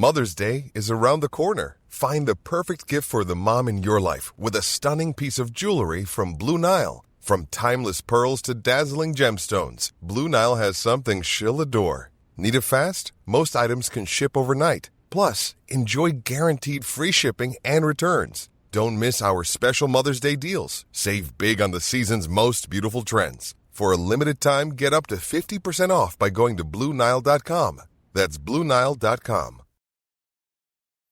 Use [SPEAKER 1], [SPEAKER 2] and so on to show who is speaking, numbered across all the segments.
[SPEAKER 1] Mother's Day is around the corner. Find the perfect gift for the mom in your life with a stunning piece of jewelry from Blue Nile. From timeless pearls to dazzling gemstones, Blue Nile has something she'll adore. Need it fast? Most items can ship overnight. Plus, enjoy guaranteed free shipping and returns. Don't miss our special Mother's Day deals. Save big on the season's most beautiful trends. For a limited time, get up to 50% off by going to BlueNile.com. That's BlueNile.com.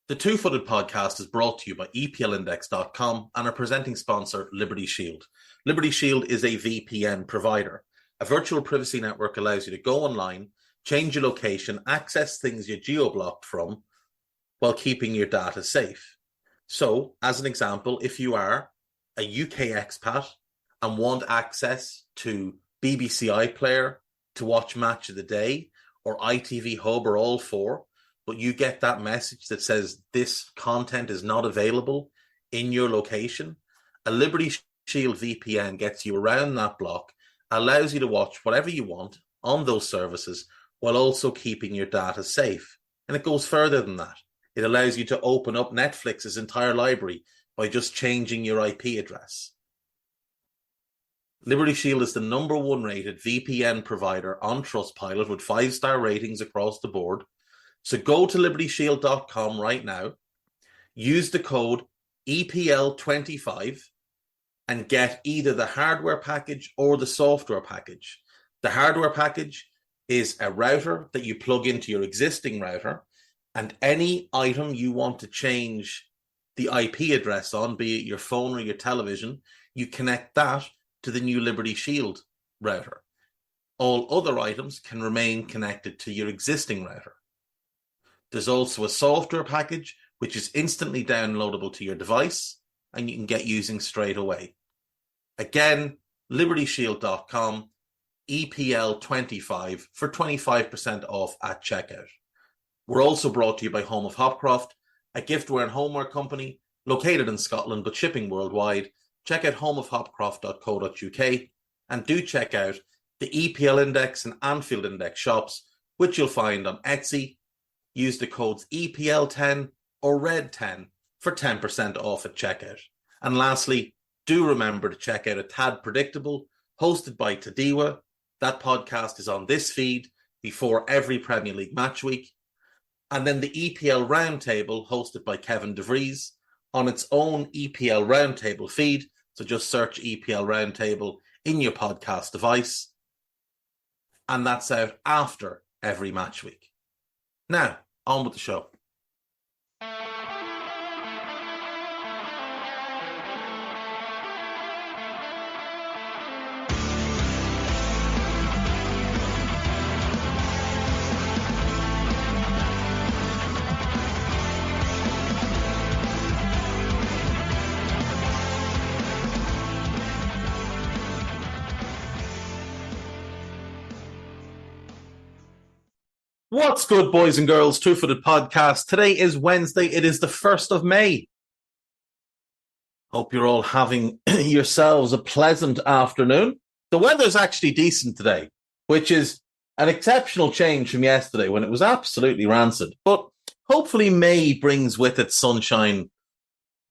[SPEAKER 2] The Two-Footed Podcast is brought to you by EPLindex.com and our presenting sponsor, Liberty Shield. Liberty Shield is a VPN provider. A virtual privacy network allows you to go online, change your location, access things you're geo-blocked from, while keeping your data safe. So, as an example, if you are a UK expat and want access to BBC iPlayer to watch Match of the Day or ITV Hub or all four, but you get that message that says this content is not available in your location, a Liberty Shield VPN gets you around that block, allows you to watch whatever you want on those services while also keeping your data safe. And it goes further than that. It allows you to open up Netflix's entire library by just changing your IP address. Liberty Shield is the #1 rated VPN provider on Trustpilot with 5-star ratings across the board. So go to libertyshield.com right now, use the code EPL25 and get either the hardware package or the software package. The hardware package is a router that you plug into your existing router, and any item you want to change the IP address on, be it your phone or your television, you connect that to the new Liberty Shield router. All other items can remain connected to your existing router. There's also a software package, which is instantly downloadable to your device and you can get using straight away. Again, libertyshield.com, EPL25 for 25% off at checkout. We're also brought to you by Home of Hopcroft, a giftware and homeware company located in Scotland but shipping worldwide. Check out homeofhopcroft.co.uk and do check out the EPL Index and Anfield Index shops, which you'll find on Etsy. Use the codes EPL10 or RED10 for 10% off at checkout. And lastly, do remember to check out A Tad Predictable, hosted by Tadiwa. That podcast is on this feed before every Premier League match week. And then the EPL Roundtable, hosted by Kevin DeVries, on its own EPL Roundtable feed. So just search EPL Roundtable in your podcast device. And that's out after every match week. Now, on with the show. What's good, boys and girls? Two-Footed Podcast. Today is Wednesday. It is the 1st of May. Hope you're all having yourselves a pleasant afternoon. The weather's actually decent today, which is an exceptional change from yesterday when it was absolutely rancid. But hopefully May brings with it sunshine,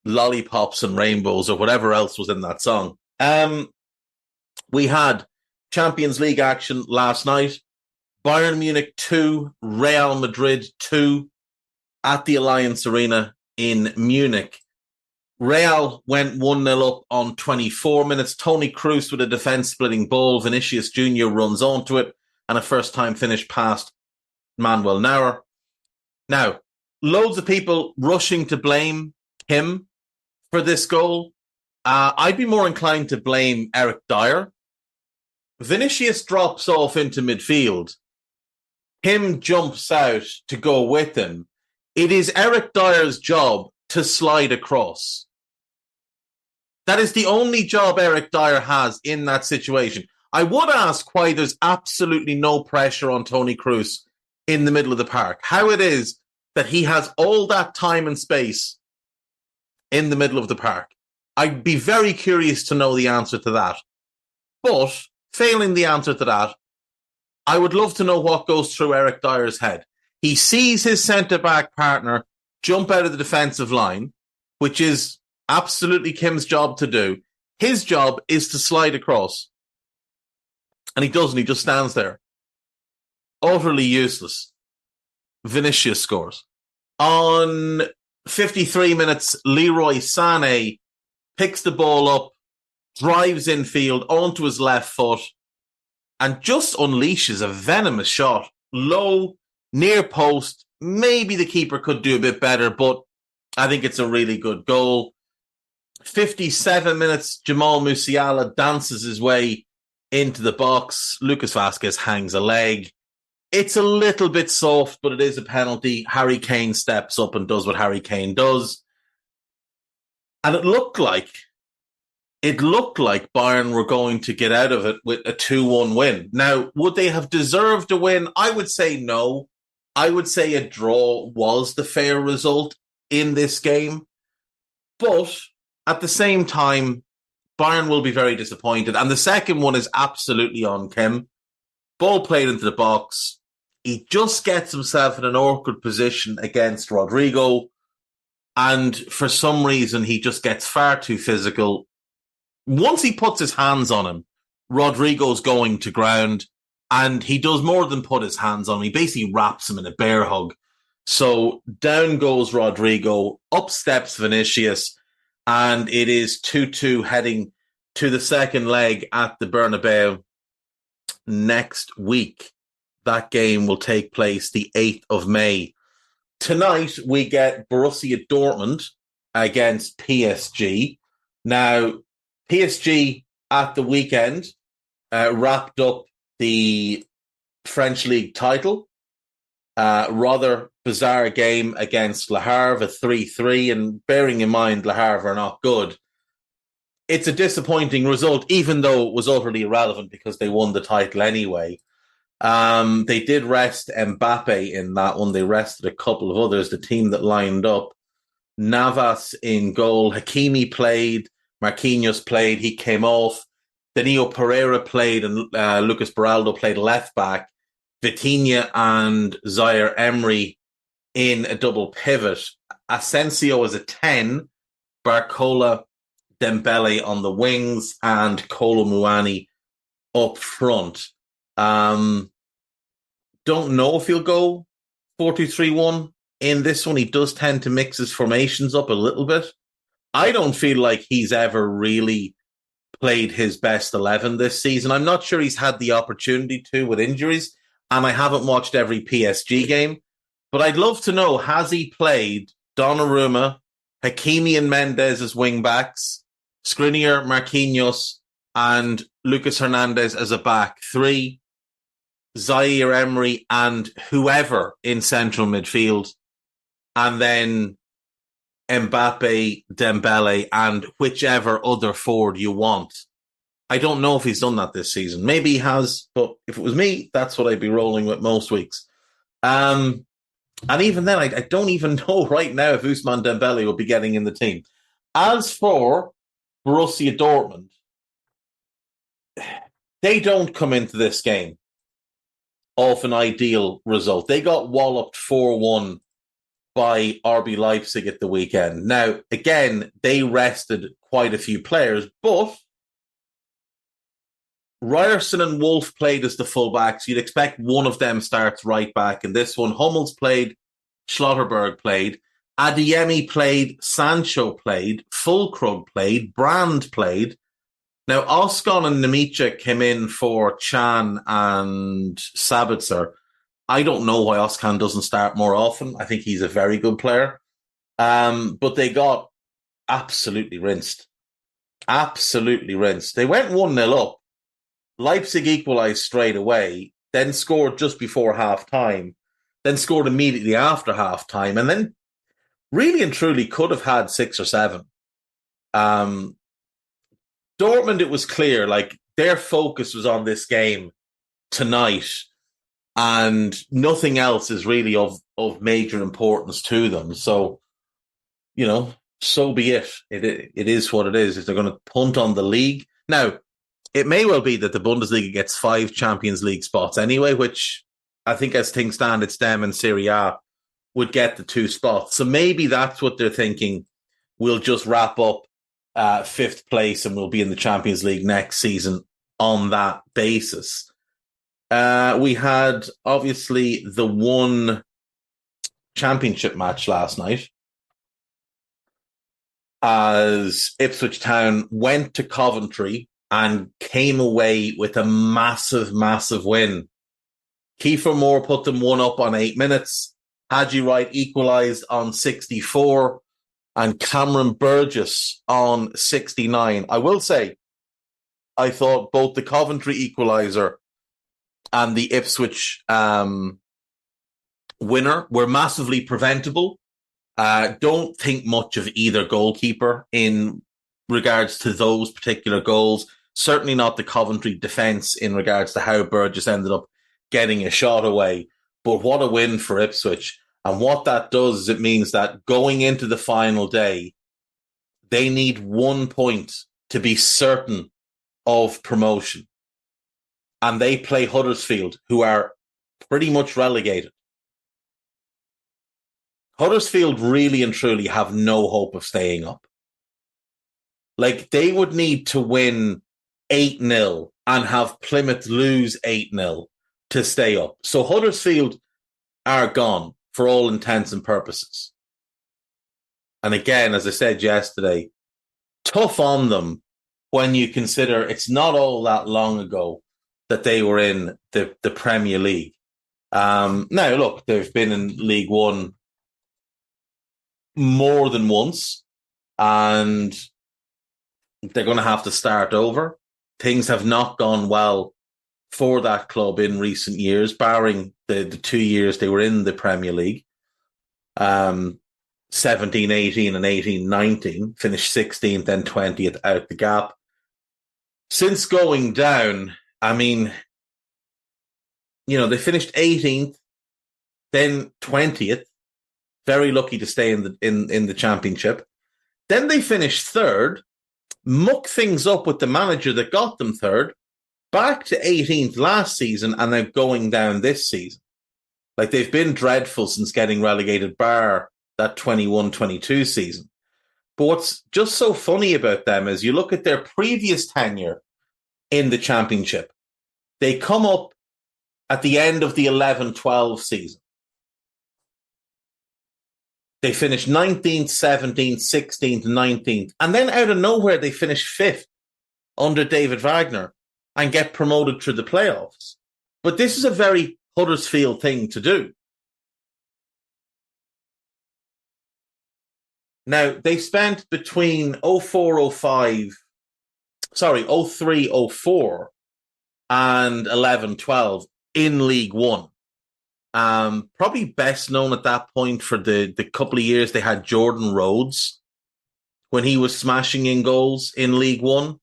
[SPEAKER 2] lollipops and rainbows or whatever else was in that song. We had Champions League action last night. Bayern Munich 2, Real Madrid 2 at the Allianz Arena in Munich. Real went 1-0 up on 24 minutes. Toni Kroos with a defence-splitting ball. Vinicius Jr. runs onto it and a first-time finish past Manuel Neuer. Now, loads of people rushing to blame him for this goal. I'd be more inclined to blame Eric Dyer. Vinicius drops off into midfield. Him jumps out to go with him. It is Eric Dyer's job to slide across. That is the only job Eric Dyer has in that situation. I would ask why there's absolutely no pressure on Toni Kroos in the middle of the park. How it is that he has all that time and space in the middle of the park. I'd be very curious to know the answer to that. But failing the answer to that, I would love to know what goes through Eric Dyer's head. He sees his centre-back partner jump out of the defensive line, which is absolutely Kim's job to do. His job is to slide across. And he doesn't. He just stands there. Utterly useless. Vinicius scores. On 53 minutes, Leroy Sané picks the ball up, drives infield onto his left foot, and just unleashes a venomous shot. Low, near post. Maybe the keeper could do a bit better, but I think it's a really good goal. 57 minutes, Jamal Musiala dances his way into the box. Lucas Vazquez hangs a leg. It's a little bit soft, but it is a penalty. Harry Kane steps up and does what Harry Kane does. And it looked like Bayern were going to get out of it with a 2-1 win. Now, would they have deserved a win? I would say no. I would say a draw was the fair result in this game. But at the same time, Bayern will be very disappointed. And the second one is absolutely on Kim. Ball played into the box. He just gets himself in an awkward position against Rodrigo. And for some reason, he just gets far too physical. Once he puts his hands on him, Rodrigo's going to ground. And he does more than put his hands on him. He basically wraps him in a bear hug. So down goes Rodrigo, up steps Vinicius, and it is 2-2 heading to the second leg at the Bernabeu next week. That game will take place the 8th of May. Tonight, we get Borussia Dortmund against PSG. Now, PSG at the weekend wrapped up the French League title. Rather bizarre game against Le Havre, a 3-3, and bearing in mind Le Havre are not good, it's a disappointing result, even though it was utterly irrelevant because they won the title anyway. They did rest Mbappe in that one. They rested a couple of others, the team that lined up. Navas in goal. Hakimi played. Marquinhos played. He came off. Danilo Pereira played, and Lucas Beraldo played left back. Vitinha and Zaire Emery in a double pivot. Asensio is a 10. Barcola, Dembele on the wings, and Kolo Muani up front. Don't know if he'll go 4-2-3-1 in this one. He does tend to mix his formations up a little bit. I don't feel like he's ever really played his best 11 this season. I'm not sure he's had the opportunity to with injuries, and I haven't watched every PSG game. But I'd love to know, has he played Donnarumma, Hakimi and Mendes as wing-backs, Skriniar, Marquinhos, and Lucas Hernandez as a back three, Zaire Emery and whoever in central midfield, and then Mbappe, Dembele, and whichever other forward you want. I don't know if he's done that this season. Maybe he has, but if it was me, that's what I'd be rolling with most weeks. And even then, I don't even know right now if Ousmane Dembele will be getting in the team. As for Borussia Dortmund, they don't come into this game off an ideal result. They got walloped 4-1 by RB Leipzig at the weekend. Now, again, they rested quite a few players, but Ryerson and Wolf played as the fullbacks. You'd expect one of them starts right back. In this one, Hummels played, Schlotterberg played, Adeyemi played, Sancho played, Fulkrug played, Brand played. Now, Oskan and Nemicha came in for Chan and Sabitzer. I don't know why Oskan doesn't start more often. I think he's a very good player. But they got absolutely rinsed. Absolutely rinsed. They went 1-0 up. Leipzig equalised straight away, then scored just before half-time, then scored immediately after half-time, and then really and truly could have had 6 or 7. Dortmund, it was clear, like, their focus was on this game tonight, and nothing else is really of major importance to them. So, you know, so be it. It is what it is. If they're going to punt on the league. Now, it may well be that the Bundesliga gets 5 Champions League spots anyway, which I think as things stand, it's them and Serie A would get the 2 spots. So maybe that's what they're thinking. We'll just wrap up 5th place and we'll be in the Champions League next season on that basis. We had, obviously, the one championship match last night as Ipswich Town went to Coventry and came away with a massive, massive win. Kiefer Moore put them 1-up on 8 minutes. Haji Wright equalised on 64 and Cameron Burgess on 69. I will say, I thought both the Coventry equaliser and the Ipswich winner were massively preventable. Don't think much of either goalkeeper in regards to those particular goals. Certainly not the Coventry defence in regards to how Burgess ended up getting a shot away. But what a win for Ipswich. And what that does is it means that going into the final day, they need 1 point to be certain of promotion. And they play Huddersfield, who are pretty much relegated. Huddersfield really and truly have no hope of staying up. Like, they would need to win 8-0 and have Plymouth lose 8-0 to stay up. So Huddersfield are gone for all intents and purposes. And again, as I said yesterday, tough on them when you consider it's not all that long ago that they were in the Premier League. Now, look, they've been in League One more than once, and they're going to have to start over. Things have not gone well for that club in recent years, barring the 2 years they were in the Premier League. 17-18 and 18-19, finished 16th and 20th out the gap. Since going down, I mean, you know, they finished 18th, then 20th, very lucky to stay in the championship. Then they finished 3rd, muck things up with the manager that got them 3rd, back to 18th last season, and they're going down this season. Like, they've been dreadful since getting relegated, bar that 21-22 season. But what's just so funny about them is you look at their previous tenure in the championship. They come up at the end of the 11-12 season. They finished 19th, 17th, 16th, 19th. And then out of nowhere, they finish 5th under David Wagner and get promoted through the playoffs. But this is a very Huddersfield thing to do. Now, they spent between 03-04 and 11-12 in League One. Probably best known at that point for the couple of years they had Jordan Rhodes when he was smashing in goals in League One.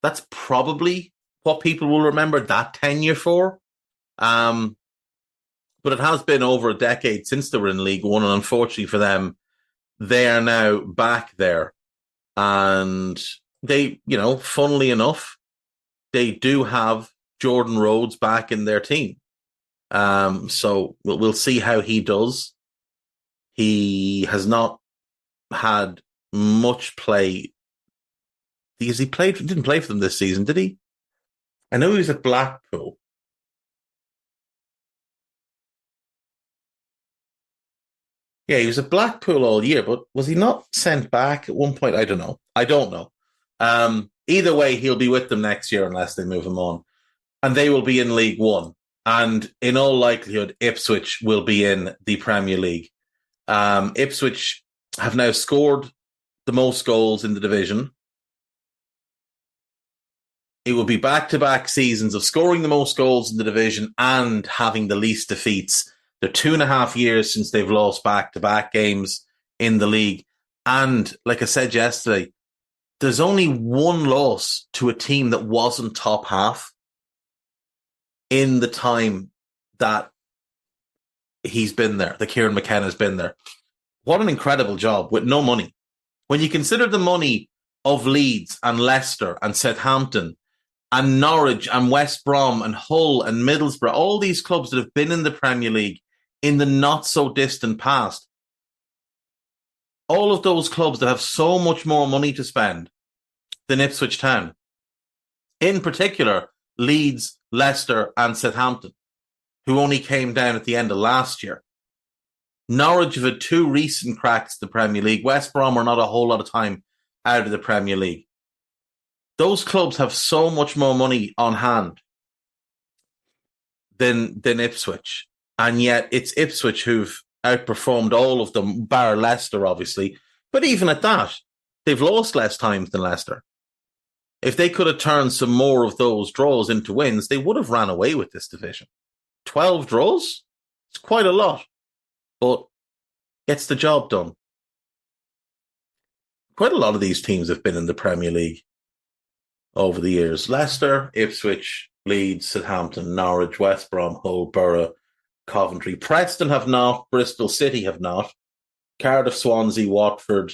[SPEAKER 2] That's probably what people will remember that tenure for. But it has been over a decade since they were in League One, and unfortunately for them, they are now back there. And they, you know, funnily enough, they do have Jordan Rhodes back in their team. So we'll see how he does. He has not had much play because he didn't play for them this season, did he? I know he was at Blackpool. Yeah, he was at Blackpool all year, but was he not sent back at one point? I don't know. Either way, he'll be with them next year unless they move him on. And they will be in League One. And in all likelihood, Ipswich will be in the Premier League. Ipswich have now scored the most goals in the division. It will be back-to-back seasons of scoring the most goals in the division and having the least defeats. They're 2.5 years since they've lost back-to-back games in the league. And like I said yesterday, there's only one loss to a team that wasn't top half in the time that he's been there, that Kieran McKenna's been there. What an incredible job with no money. When you consider the money of Leeds and Leicester and Southampton and Norwich and West Brom and Hull and Middlesbrough, all these clubs that have been in the Premier League in the not so distant past, all of those clubs that have so much more money to spend than Ipswich Town, in particular Leeds, Leicester and Southampton, who only came down at the end of last year. Norwich have had 2 recent cracks at the Premier League. West Brom are not a whole lot of time out of the Premier League. Those clubs have so much more money on hand than Ipswich. And yet it's Ipswich who've outperformed all of them, bar Leicester, obviously. But even at that, they've lost less times than Leicester. If they could have turned some more of those draws into wins, they would have ran away with this division. 12 draws? It's quite a lot, but gets the job done. Quite a lot of these teams have been in the Premier League over the years. Leicester, Ipswich, Leeds, Southampton, Norwich, West Brom, Hull, Borough, Coventry. Preston have not. Bristol City have not. Cardiff, Swansea, Watford,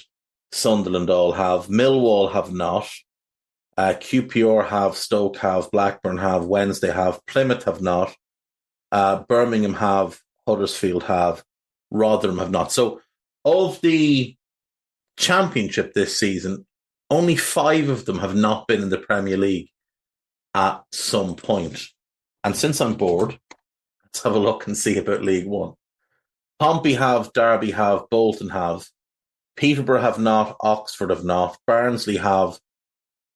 [SPEAKER 2] Sunderland all have. Millwall have not. QPR have. Stoke have. Blackburn have. Wednesday have. Plymouth have not. Birmingham have. Huddersfield have. Rotherham have not. So of the Championship this season, only 5 of them have not been in the Premier League at some point. And since I'm bored, let's have a look and see about League One. Pompey have, Derby have, Bolton have, Peterborough have not, Oxford have not, Barnsley have,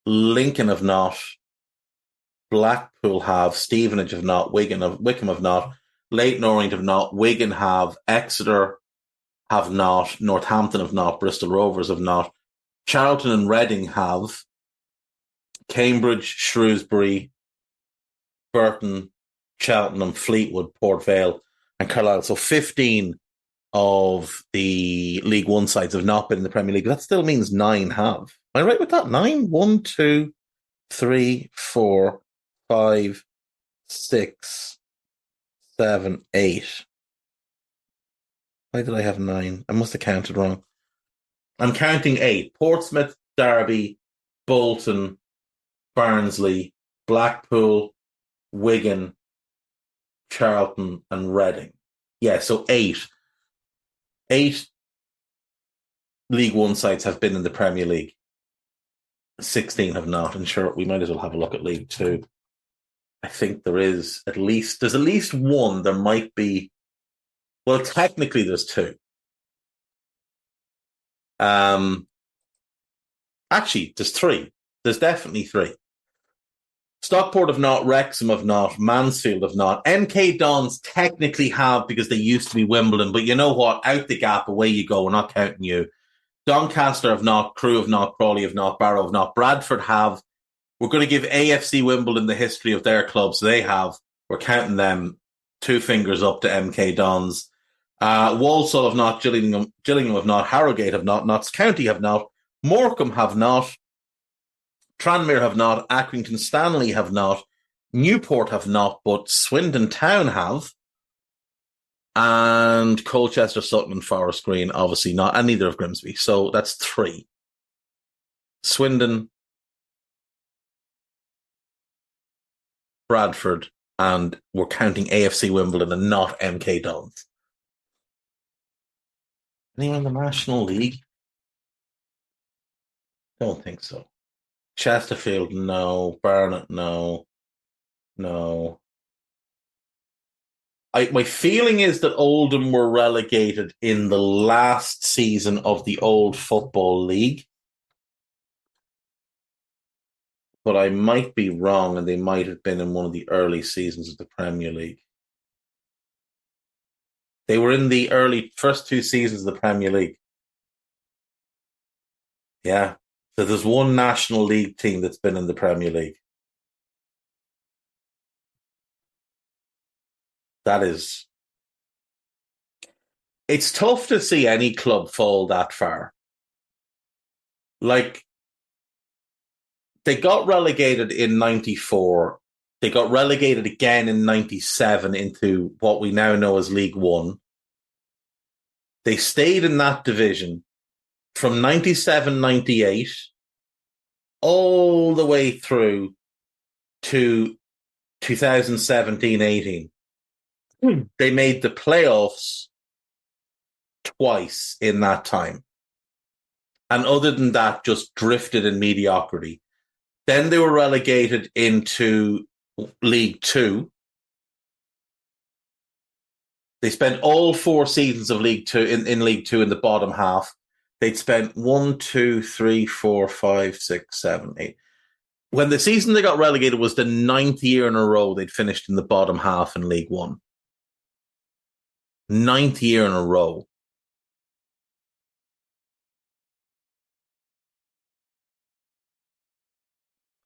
[SPEAKER 2] Lincoln have not, Blackpool have, Stevenage have not, Wickham have not, Leyton Orient have not, Wigan have, Exeter have not, Northampton have not, Bristol Rovers have not, Charlton and Reading have, Cambridge, Shrewsbury, Burton, Cheltenham, Fleetwood, Port Vale, and Carlisle. So 15 of the League One sides have not been in the Premier League. But that still means 9 have. Am I right with that? 9? 1, 2, 3, 4, 5, 6, 7, 8. Why did I have 9? I must have counted wrong. I'm counting 8. Portsmouth, Derby, Bolton, Barnsley, Blackpool, Wigan, Charlton, and Reading. Yeah, so 8. 8 League One sides have been in the Premier League. 16 have not. And sure, we might as well have a look at League Two. I think there's at least one. There might be. Well, technically, there's 2. Actually, there's 3. There's definitely 3. Stockport have not, Wrexham have not, Mansfield have not. MK Dons technically have because they used to be Wimbledon, but you know what? Out the gap, away you go. We're not counting you. Doncaster have not, Crewe have not, Crawley have not, Barrow have not, Bradford have. We're going to give AFC Wimbledon the history of their clubs. They have. We're counting them. 2 fingers up to MK Dons. Walsall have not, Gillingham have not, Harrogate have not, Notts County have not, Morecambe have not, Tranmere have not, Accrington Stanley have not, Newport have not, but Swindon Town have, and Colchester, Sutton and Forest Green obviously not, and neither of Grimsby. So that's 3. Swindon, Bradford, and we're counting AFC Wimbledon and not MK Dons. Anyone in the National League? Don't think so. Chesterfield, no. Barnet, no. No. My feeling is that Oldham were relegated in the last season of the old Football League. But I might be wrong, and they might have been in one of the early seasons of the Premier League. They were in the first 2 seasons of the Premier League. Yeah. So there's one National League team that's been in the Premier League. That is... It's tough to see any club fall that far. Like, they got relegated in 94. They got relegated again in 97 into what we now know as League One. They stayed in that division from 97, 98 all the way through to 2017-18. They made the playoffs twice in that time. And other than that, just drifted in mediocrity. Then they were relegated into League Two. They spent all 4 seasons of League Two in League Two in the bottom half. They'd spent 1, 2, 3, 4, 5, 6, 7, 8. When the season they got relegated was the 9th year in a row they'd finished in the bottom half in League One. 9th year in a row.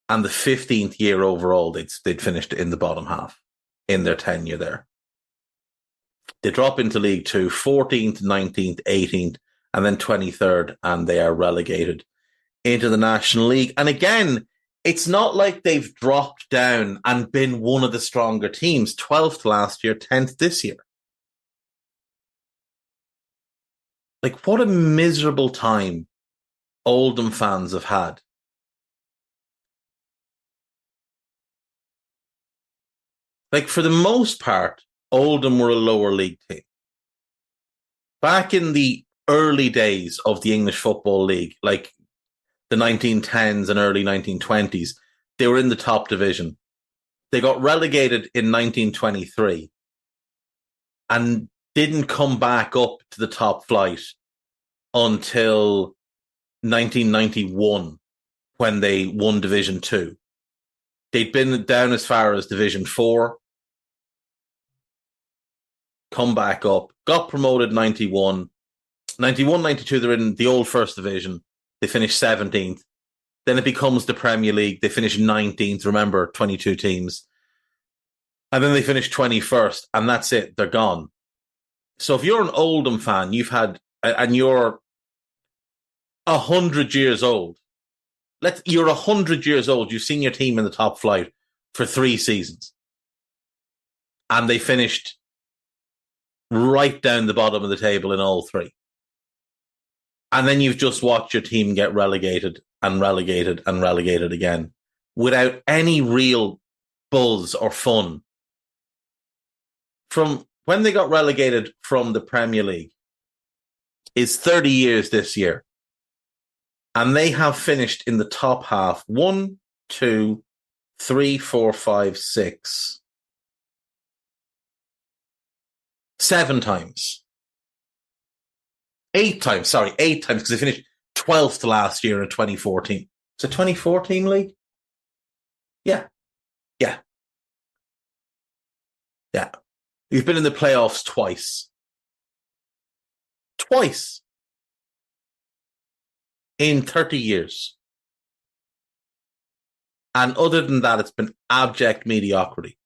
[SPEAKER 2] And the 15th year overall they'd finished in the bottom half in their tenure there. They drop into League Two, 14th, 19th, 18th, and then 23rd, and they are relegated into the National League. And again, it's not like they've dropped down and been one of the stronger teams. 12th last year, 10th this year. Like, what a miserable time Oldham fans have had. Like, for the most part, Oldham were a lower league team. Back in the early days of the English Football League, like the 1910s and early 1920s, they were in the top division. They got relegated in 1923 and didn't come back up to the top flight until 1991 when they won Division 2. They'd been down as far as Division 4, come back up, got promoted 91. 91, 92, they're in the old First Division. They finished 17th. Then it becomes the Premier League. They finish 19th. Remember, 22 teams. And then they finish 21st, and that's it. They're gone. So if you're an Oldham fan, and you're 100 years old. You're 100 years old. You've seen your team in the top flight for 3 seasons. And they finished right down the bottom of the table in all 3. And then you've just watched your team get relegated and relegated and relegated again without any real buzz or fun. From when they got relegated from the Premier League is 30 years this year. And they have finished in the top half 1, 2, 3, 4, 5, 6, 7 times. 8 times, 8 times, because they finished 12th last year in 2014. It's a 2014 league? Yeah. You've been in the playoffs twice. Twice. In 30 years. And other than that, it's been abject mediocrity.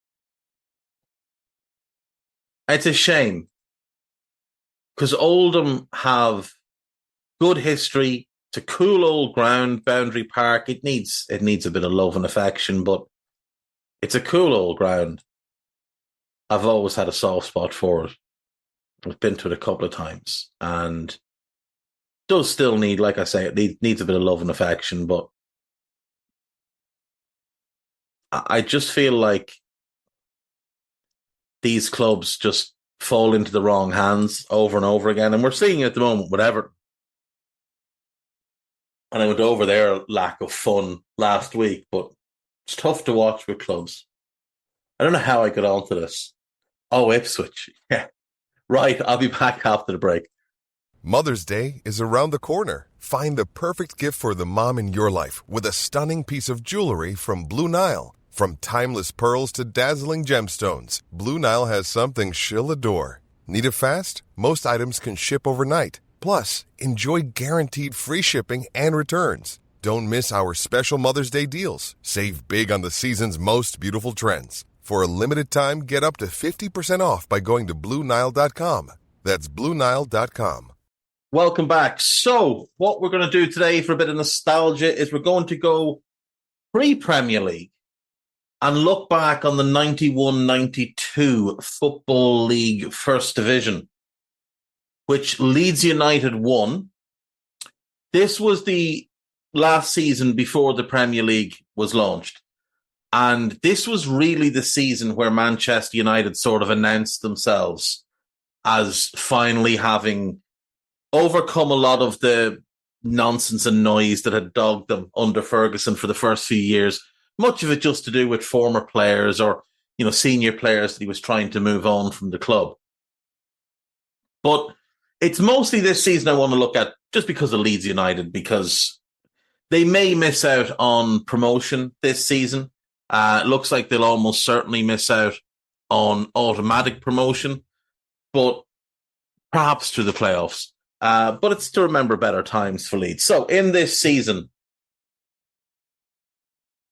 [SPEAKER 2] It's a shame. Because Oldham have good history. It's a cool old ground, Boundary Park. It needs a bit of love and affection, but it's a cool old ground. I've always had a soft spot for it. I've been to it a couple of times, and does still need, like I say, it needs a bit of love and affection, but I just feel like these clubs just fall into the wrong hands over and over again. And we're seeing it at the moment with Everton. And I went over their lack of fun last week, but it's tough to watch with clubs. I don't know how I got onto this. Oh, Ipswich. Yeah. Right, I'll be back after the break.
[SPEAKER 1] Mother's Day is around the corner. Find the perfect gift for the mom in your life with a stunning piece of jewelry from Blue Nile. From timeless pearls to dazzling gemstones, Blue Nile has something she'll adore. Need it fast? Most items can ship overnight. Plus, enjoy guaranteed free shipping and returns. Don't miss our special Mother's Day deals. Save big on the season's most beautiful trends. For a limited time, get up to 50% off by going to BlueNile.com. That's BlueNile.com.
[SPEAKER 2] Welcome back. So, what we're going to do today for a bit of nostalgia is we're going to go pre-Premier League and look back on the 91-92 Football League First Division, which Leeds United won. This was the last season before the Premier League was launched. And this was really the season where Manchester United sort of announced themselves as finally having overcome a lot of the nonsense and noise that had dogged them under Ferguson for the first few years. Much of it just to do with former players or, senior players that he was trying to move on from the club. But it's mostly this season I want to look at just because of Leeds United, because they may miss out on promotion this season. It looks like they'll almost certainly miss out on automatic promotion, but perhaps through the playoffs. But it's to remember better times for Leeds. So in this season,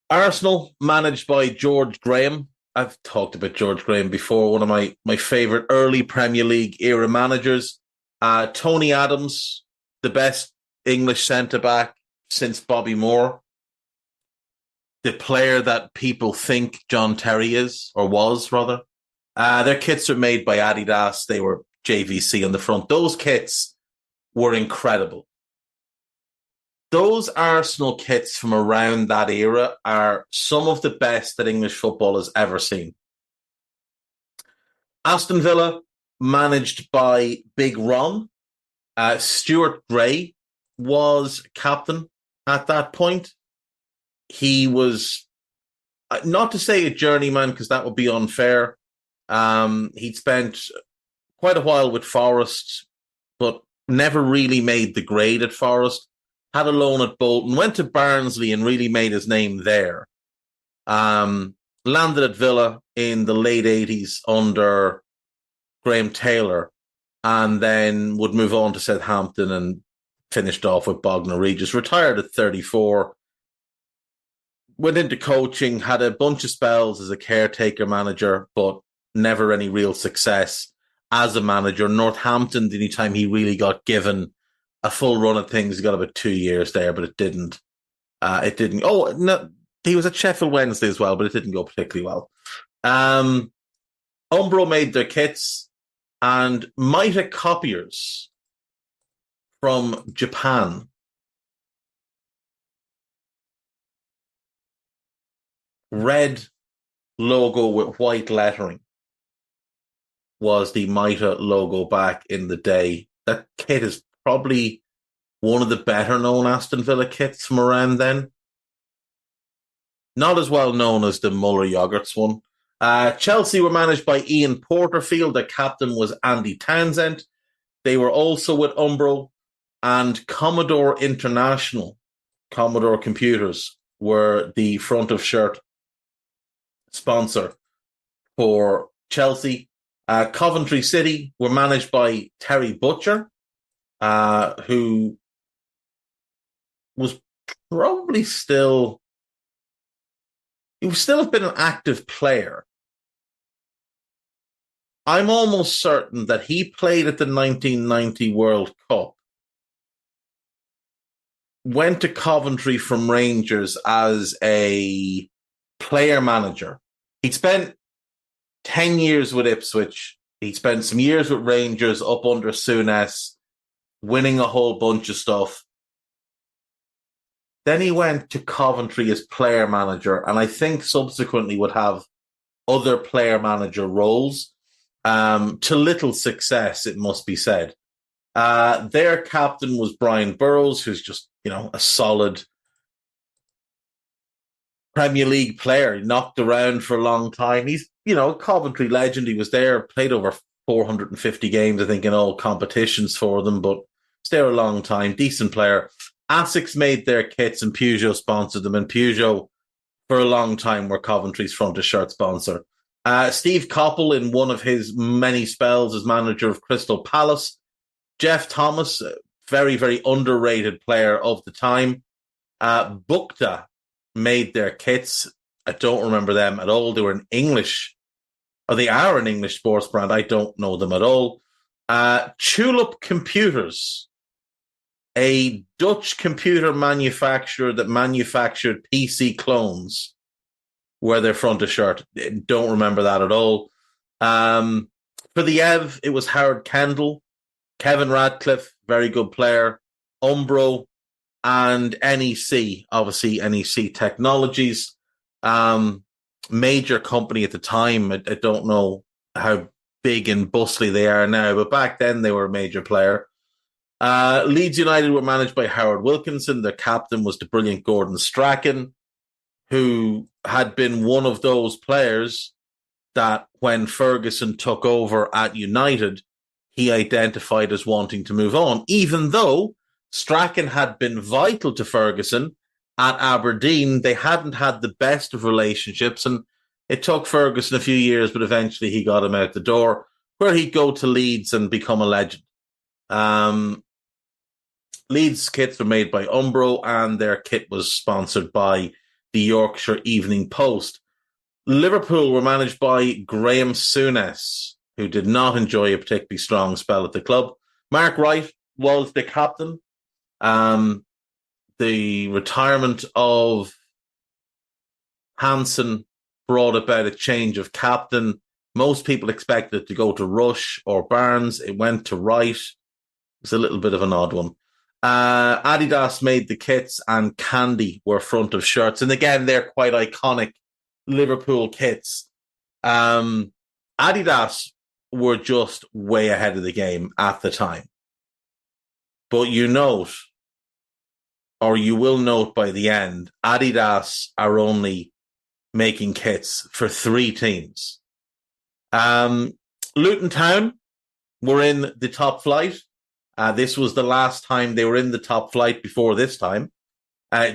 [SPEAKER 2] Arsenal, managed by George Graham. I've talked about George Graham before, one of my favourite early Premier League era managers. Tony Adams, the best English centre-back since Bobby Moore. The player that people think John Terry is, or was, rather. Their kits are made by Adidas. They were JVC on the front. Those kits were incredible. Those Arsenal kits from around that era are some of the best that English football has ever seen. Aston Villa, managed by Big Ron. Stuart Gray was captain at that point. He was, not to say a journeyman, because that would be unfair. He'd spent quite a while with Forest, but never really made the grade at Forest. Had a loan at Bolton, went to Barnsley and really made his name there. Landed at Villa in the late 80s under Graham Taylor, and then would move on to Southampton and finished off with Bognor Regis. Retired at 34. Went into coaching, had a bunch of spells as a caretaker manager, but never any real success as a manager. Northampton, the only time he really got given a full run of things, he got about 2 years there, but it didn't. Oh, no, he was at Sheffield Wednesday as well, but it didn't go particularly well. Umbro made their kits, and Mita Copiers from Japan red logo with white lettering was the Mita logo back in the day. That kit is probably one of the better known Aston Villa kits from around then. Not as well known as the Muller Yogurts one. Chelsea were managed by Ian Porterfield. The captain was Andy Townsend. They were also with Umbro, and Commodore International, Commodore Computers, were the front of shirt sponsor for Chelsea. Coventry City were managed by Terry Butcher, who was probably still... He would still have been an active player. I'm almost certain that he played at the 1990 World Cup, went to Coventry from Rangers as a player manager. He'd spent 10 years with Ipswich. He'd spent some years with Rangers up under Souness, winning a whole bunch of stuff. Then he went to Coventry as player manager, and I think subsequently would have other player manager roles, to little success, it must be said. Their captain was Brian Burrows, who's just, a solid Premier League player. He knocked around for a long time. He's, a Coventry legend. He was there, played over 450 games, I think, in all competitions for them, but was there a long time. Decent player. Asics made their kits and Peugeot sponsored them, and Peugeot for a long time were Coventry's front of shirt sponsor. Steve Coppell, in one of his many spells as manager of Crystal Palace. Jeff Thomas, a very, very underrated player of the time. Bukta made their kits. I don't remember them at all. They were an English, or they are an English sports brand. I don't know them at all. Tulip Computers, a Dutch computer manufacturer that manufactured PC clones, were their front of shirt. Don't remember that at all. For the Ev, it was Howard Kendall, Kevin Radcliffe, very good player, Umbro, and NEC, obviously NEC Technologies. major company at the time. I don't know how big and bustly they are now, but back then they were a major player. Leeds United were managed by Howard Wilkinson. Their captain was the brilliant Gordon Strachan, who had been one of those players that when Ferguson took over at United, he identified as wanting to move on, even though Strachan had been vital to Ferguson at Aberdeen. They hadn't had the best of relationships, and it took Ferguson a few years, but eventually he got him out the door, where he'd go to Leeds and become a legend. Leeds kits were made by Umbro, and their kit was sponsored by the Yorkshire Evening Post. Liverpool were managed by Graham Souness, who did not enjoy a particularly strong spell at the club. Mark Wright was the captain. The retirement of Hansen brought about a change of captain. Most people expected it to go to Rush or Barnes. It went to Wright. It was a little bit of an odd one. Adidas made the kits, and Candy were front of shirts. And again, they're quite iconic Liverpool kits. Adidas were just way ahead of the game at the time. But you note, or you will note by the end, Adidas are only making kits for 3 teams. Luton Town were in the top flight. This was the last time they were in the top flight before this time.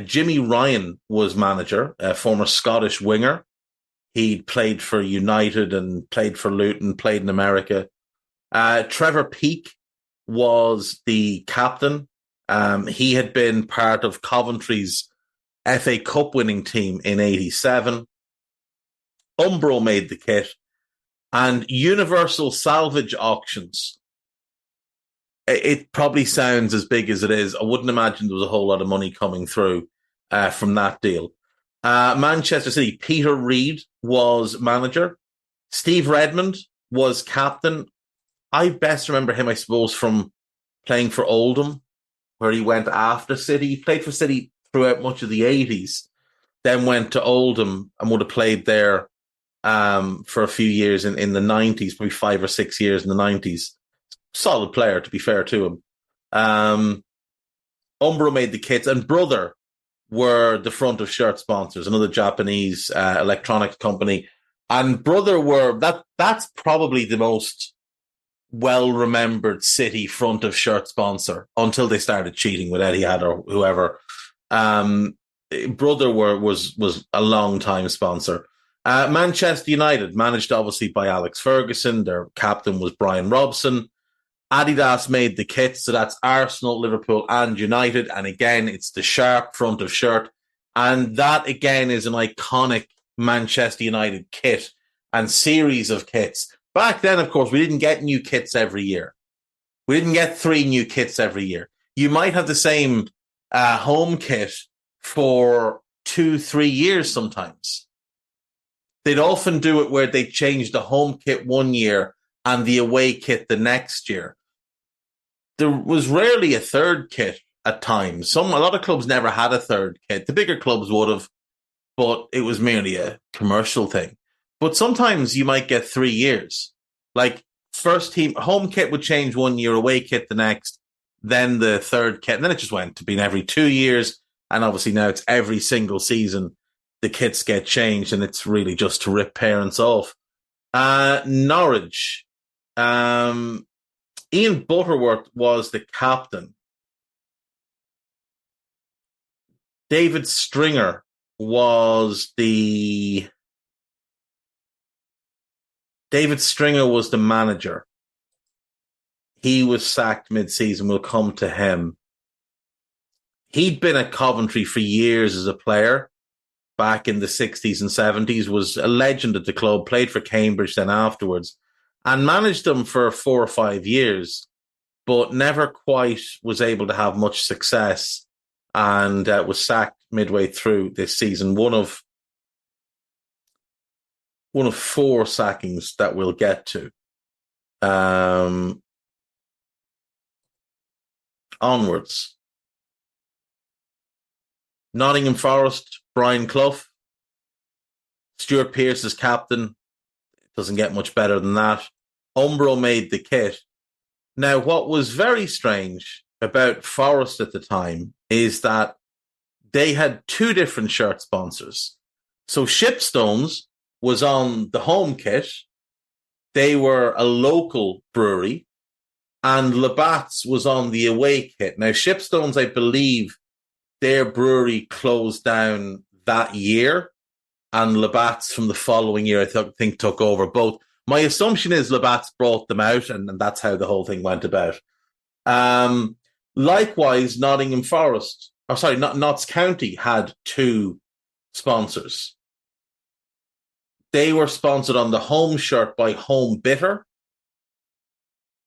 [SPEAKER 2] Jimmy Ryan was manager, a former Scottish winger. He'd played for United and played for Luton, played in America. Trevor Peake was the captain. He had been part of Coventry's FA Cup winning team in 87. Umbro made the kit. And Universal Salvage Auctions. It probably sounds as big as it is. I wouldn't imagine there was a whole lot of money coming through from that deal. Manchester City, Peter Reid was manager. Steve Redmond was captain. I best remember him, I suppose, from playing for Oldham, where he went after City. He played for City throughout much of the 80s, then went to Oldham and would have played there for a few years in the 90s, probably 5 or 6 years in the 90s. Solid player, to be fair to him. Umbro made the kits, and Brother were the front of shirt sponsors, another Japanese electronics company. And Brother were, that's probably the most well-remembered City front of shirt sponsor until they started cheating with Etihad or whoever. Brother was a long-time sponsor. Manchester United, managed obviously by Alex Ferguson. Their captain was Brian Robson. Adidas made the kits, so that's Arsenal, Liverpool, and United. And again, it's the sharp front of shirt. And that, again, is an iconic Manchester United kit and series of kits. Back then, of course, we didn't get new kits every year. We didn't get 3 new kits every year. You might have the same home kit for 2-3 years sometimes. They'd often do it where they'd change the home kit one year and the away kit the next year. There was rarely a third kit at times. A lot of clubs never had a third kit. The bigger clubs would have, but it was merely a commercial thing. But sometimes you might get 3 years. Like first team, home kit would change one year, away kit the next, then the third kit. And then it just went to being every 2 years. And obviously now it's every single season the kits get changed, and it's really just to rip parents off. Norwich. Ian Butterworth was the captain. David Stringer was the manager. He was sacked mid-season. We'll come to him. He'd been at Coventry for years as a player. Back in the 60s and 70s, was a legend at the club, played for Cambridge then afterwards, and managed them for 4 or 5 years, but never quite was able to have much success, and was sacked midway through this season. One of 4 sackings that we'll get to. Onwards. Nottingham Forest, Brian Clough. Stuart Pearce is captain. Doesn't get much better than that. Umbro made the kit. Now, what was very strange about Forest at the time is that they had two different shirt sponsors. So Shipstones was on the home kit. They were a local brewery. And Labatt's was on the away kit. Now, Shipstones, I believe, their brewery closed down that year. And Labatt's from the following year, I think took over both. My assumption is Labatt's brought them out, and that's how the whole thing went about. Likewise, Nottingham Forest, Notts County had two sponsors. They were sponsored on the home shirt by Home Bitter,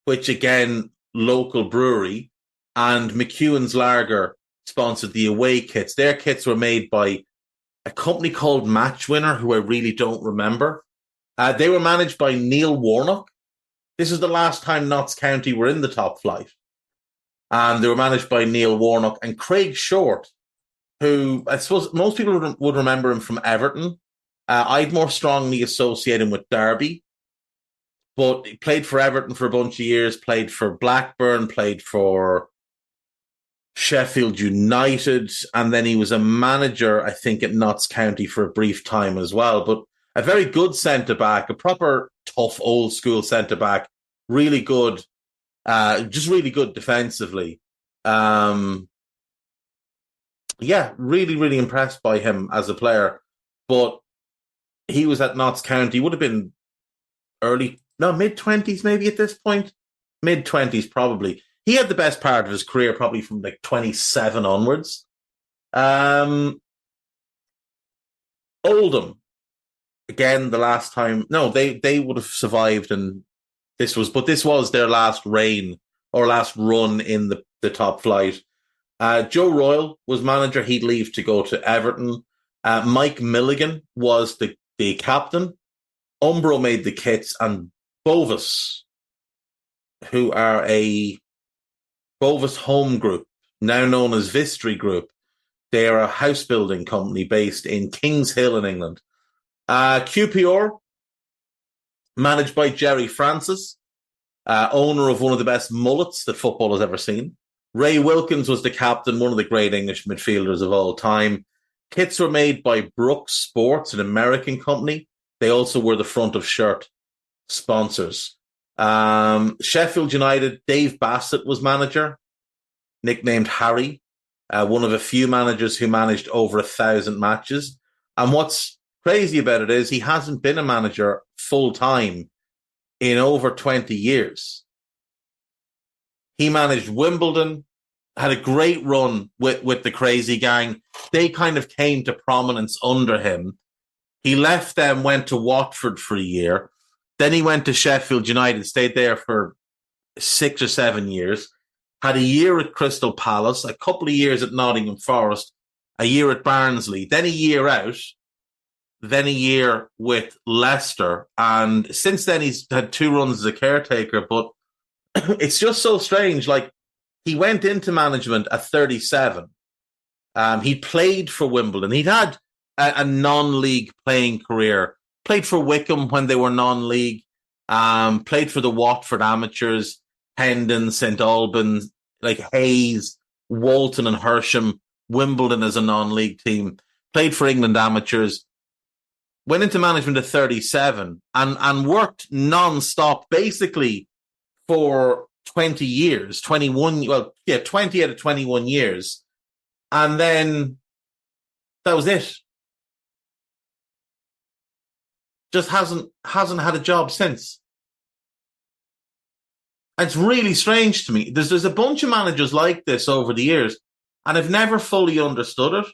[SPEAKER 2] which again, local brewery, and McEwen's Lager sponsored the away kits. Their kits were made by a company called Match Winner, who I really don't remember. They were managed by Neil Warnock. This is the last time Notts County were in the top flight. And they were managed by Neil Warnock and Craig Short, who I suppose most people would remember him from Everton. I'd more strongly associate him with Derby. But he played for Everton for a bunch of years, played for Blackburn, played for Sheffield United, and then he was a manager, I think, at Notts County for a brief time as well. But a very good centre-back, a proper tough old-school centre-back, really good, just really good defensively. Yeah, really, really impressed by him as a player. But he was at Notts County, would have been mid-20s maybe at this point. Mid-20s probably. He had the best part of his career probably from like 27 onwards. Oldham, again, the last time. No, they would have survived, and this was their last reign or last run in the top flight. Joe Royle was manager. He'd leave to go to Everton. Mike Milligan was the captain. Umbro made the kits, and Bovis, who are a Bovis Home Group, now known as Vistry Group. They are a house building company based in Kings Hill in England. QPR, managed by Jerry Francis, owner of one of the best mullets that football has ever seen. Ray Wilkins was the captain, one of the great English midfielders of all time. Kits were made by Brooks Sports, an American company. They also were the front of shirt sponsors. Sheffield United, Dave Bassett was manager, nicknamed Harry, one of a few managers who managed over 1,000 matches. And what's crazy about it is he hasn't been a manager full-time in over 20 years. He managed Wimbledon, had a great run with the Crazy Gang. They kind of came to prominence under him. He left them, went to Watford for a year. Then he went to Sheffield United, stayed there for 6 or 7 years, had a year at Crystal Palace, a couple of years at Nottingham Forest, a year at Barnsley, then a year out, then a year with Leicester. And since then, he's had 2 runs as a caretaker, but it's just so strange. Like, he went into management at 37. He played for Wimbledon. He'd had a non-league playing career. Played for Wickham when they were non-league. Played for the Watford Amateurs, Hendon, St Albans, like Hayes, Walton and Hersham, Wimbledon as a non-league team. Played for England Amateurs. Went into management at 37 and worked non-stop basically for 20 years, 20 out of 21 years. And then that was it. Just hasn't had a job since. And it's really strange to me. There's a bunch of managers like this over the years, and I've never fully understood it.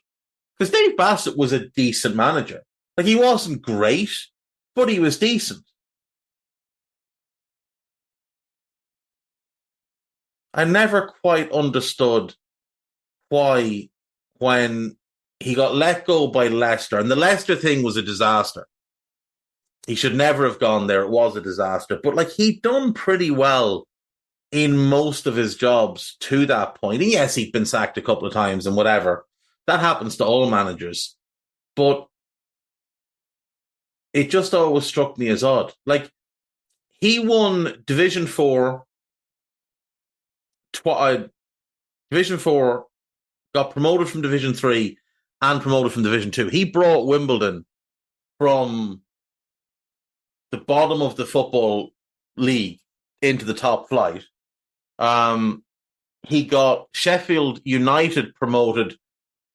[SPEAKER 2] Because Dave Bassett was a decent manager. Like, he wasn't great, but he was decent. I never quite understood why, when he got let go by Leicester, and the Leicester thing was a disaster. He should never have gone there. It was a disaster. But, like, he'd done pretty well in most of his jobs to that point. And yes, he'd been sacked a couple of times and whatever. That happens to all managers. But it just always struck me as odd. Like, he won Division 4, Division 4, got promoted from Division 3 and promoted from Division 2. He brought Wimbledon from the bottom of the football league into the top flight. He got Sheffield United promoted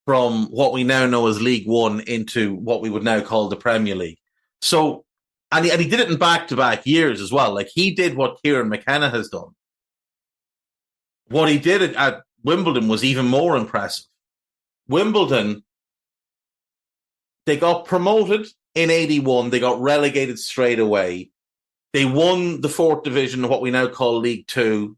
[SPEAKER 2] from what we now know as League One into what we would now call the Premier League. So, and he did it in back-to-back years as well. Like, he did what Kieran McKenna has done. What he did at Wimbledon was even more impressive. Wimbledon, they got promoted in 81. They got relegated straight away. They won the 4th division, what we now call League Two,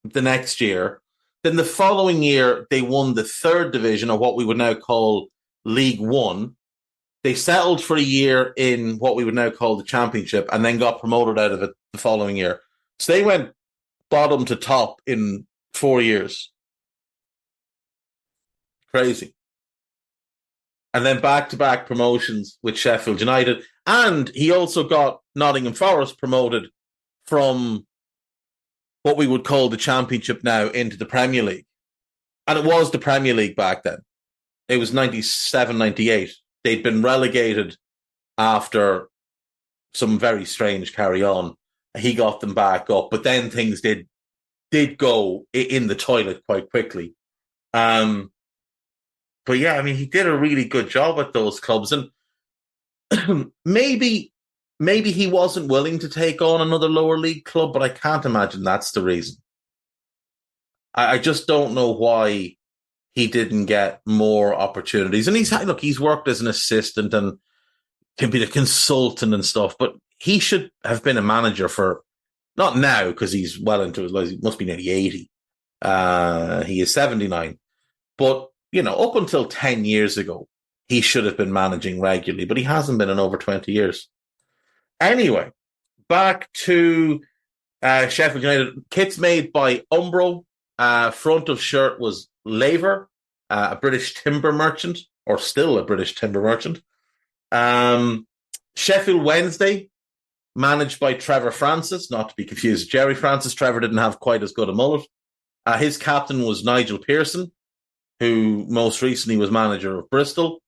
[SPEAKER 2] the next year. Then the following year, they won the 3rd division, or what we would now call League One. They settled for a year in what we would now call the Championship, and then got promoted out of it the following year. So they went bottom to top in 4 years. Crazy. And then back-to-back promotions with Sheffield United. And he also got Nottingham Forest promoted from what we would call the Championship now into the Premier League. And it was the Premier League back then. It was 97, 98. They'd been relegated after some very strange carry-on. He got them back up, but then things did go in the toilet quite quickly. But yeah, I mean, he did a really good job at those clubs, and maybe he wasn't willing to take on another lower league club, but I can't imagine that's the reason. I just don't know why he didn't get more opportunities. And he's worked as an assistant and can be a consultant and stuff, but he should have been a manager for, not now because he's well into his life. He must be nearly 80. He is 79, but up until 10 years ago, he should have been managing regularly, but he hasn't been in over 20 years. Anyway, back to Sheffield United. Kits made by Umbro. Front of shirt was Laver, a British timber merchant, or still a British timber merchant. Sheffield Wednesday, managed by Trevor Francis, not to be confused with Jerry Francis. Trevor didn't have quite as good a mullet. His captain was Nigel Pearson, who most recently was manager of Bristol.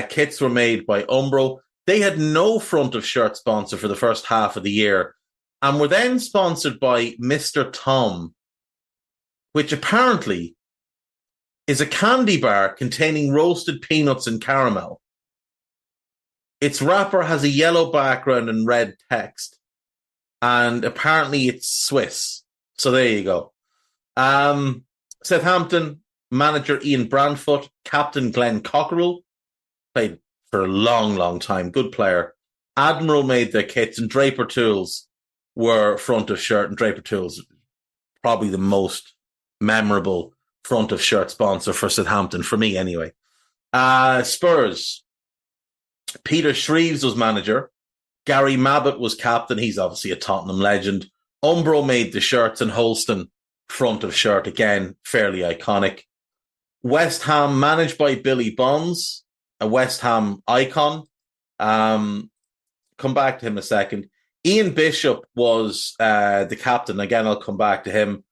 [SPEAKER 2] Kits were made by Umbro. They had no front of shirt sponsor for the first half of the year and were then sponsored by Mr. Tom, which apparently is a candy bar containing roasted peanuts and caramel. Its wrapper has a yellow background and red text, and apparently it's Swiss. So there you go. Southampton, manager Ian Brandfoot, captain Glenn Cockerell, played for a long, long time, good player. Admiral made their kits, and Draper Tools were front of shirt, and Draper Tools probably the most memorable front of shirt sponsor for Southampton, for me anyway. Spurs, Peter Shreves was manager. Gary Mabbutt was captain. He's obviously a Tottenham legend. Umbro made the shirts, and Holston front of shirt, again, fairly iconic. West Ham, managed by Billy Bonds, a West Ham icon. Come back to him a second. Ian Bishop was the captain. Again, I'll come back to him.